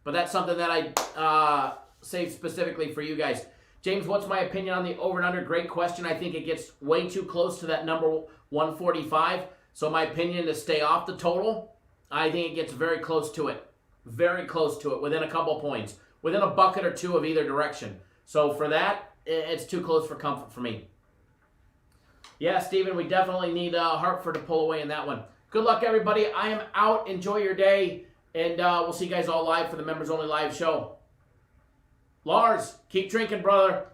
But that's something that I saved specifically for you guys. James, what's my opinion on the over and under? Great question. I think it gets way too close to that number 145. So my opinion is stay off the total. I think it gets very close to it. Very close to it. Within a couple points. Within a bucket or two of either direction. So for that, it's too close for comfort for me. Yeah, Steven, we definitely need Hartford to pull away in that one. Good luck, everybody. I am out. Enjoy your day. And we'll see you guys all live for the Members Only live show. Lars, keep drinking, brother.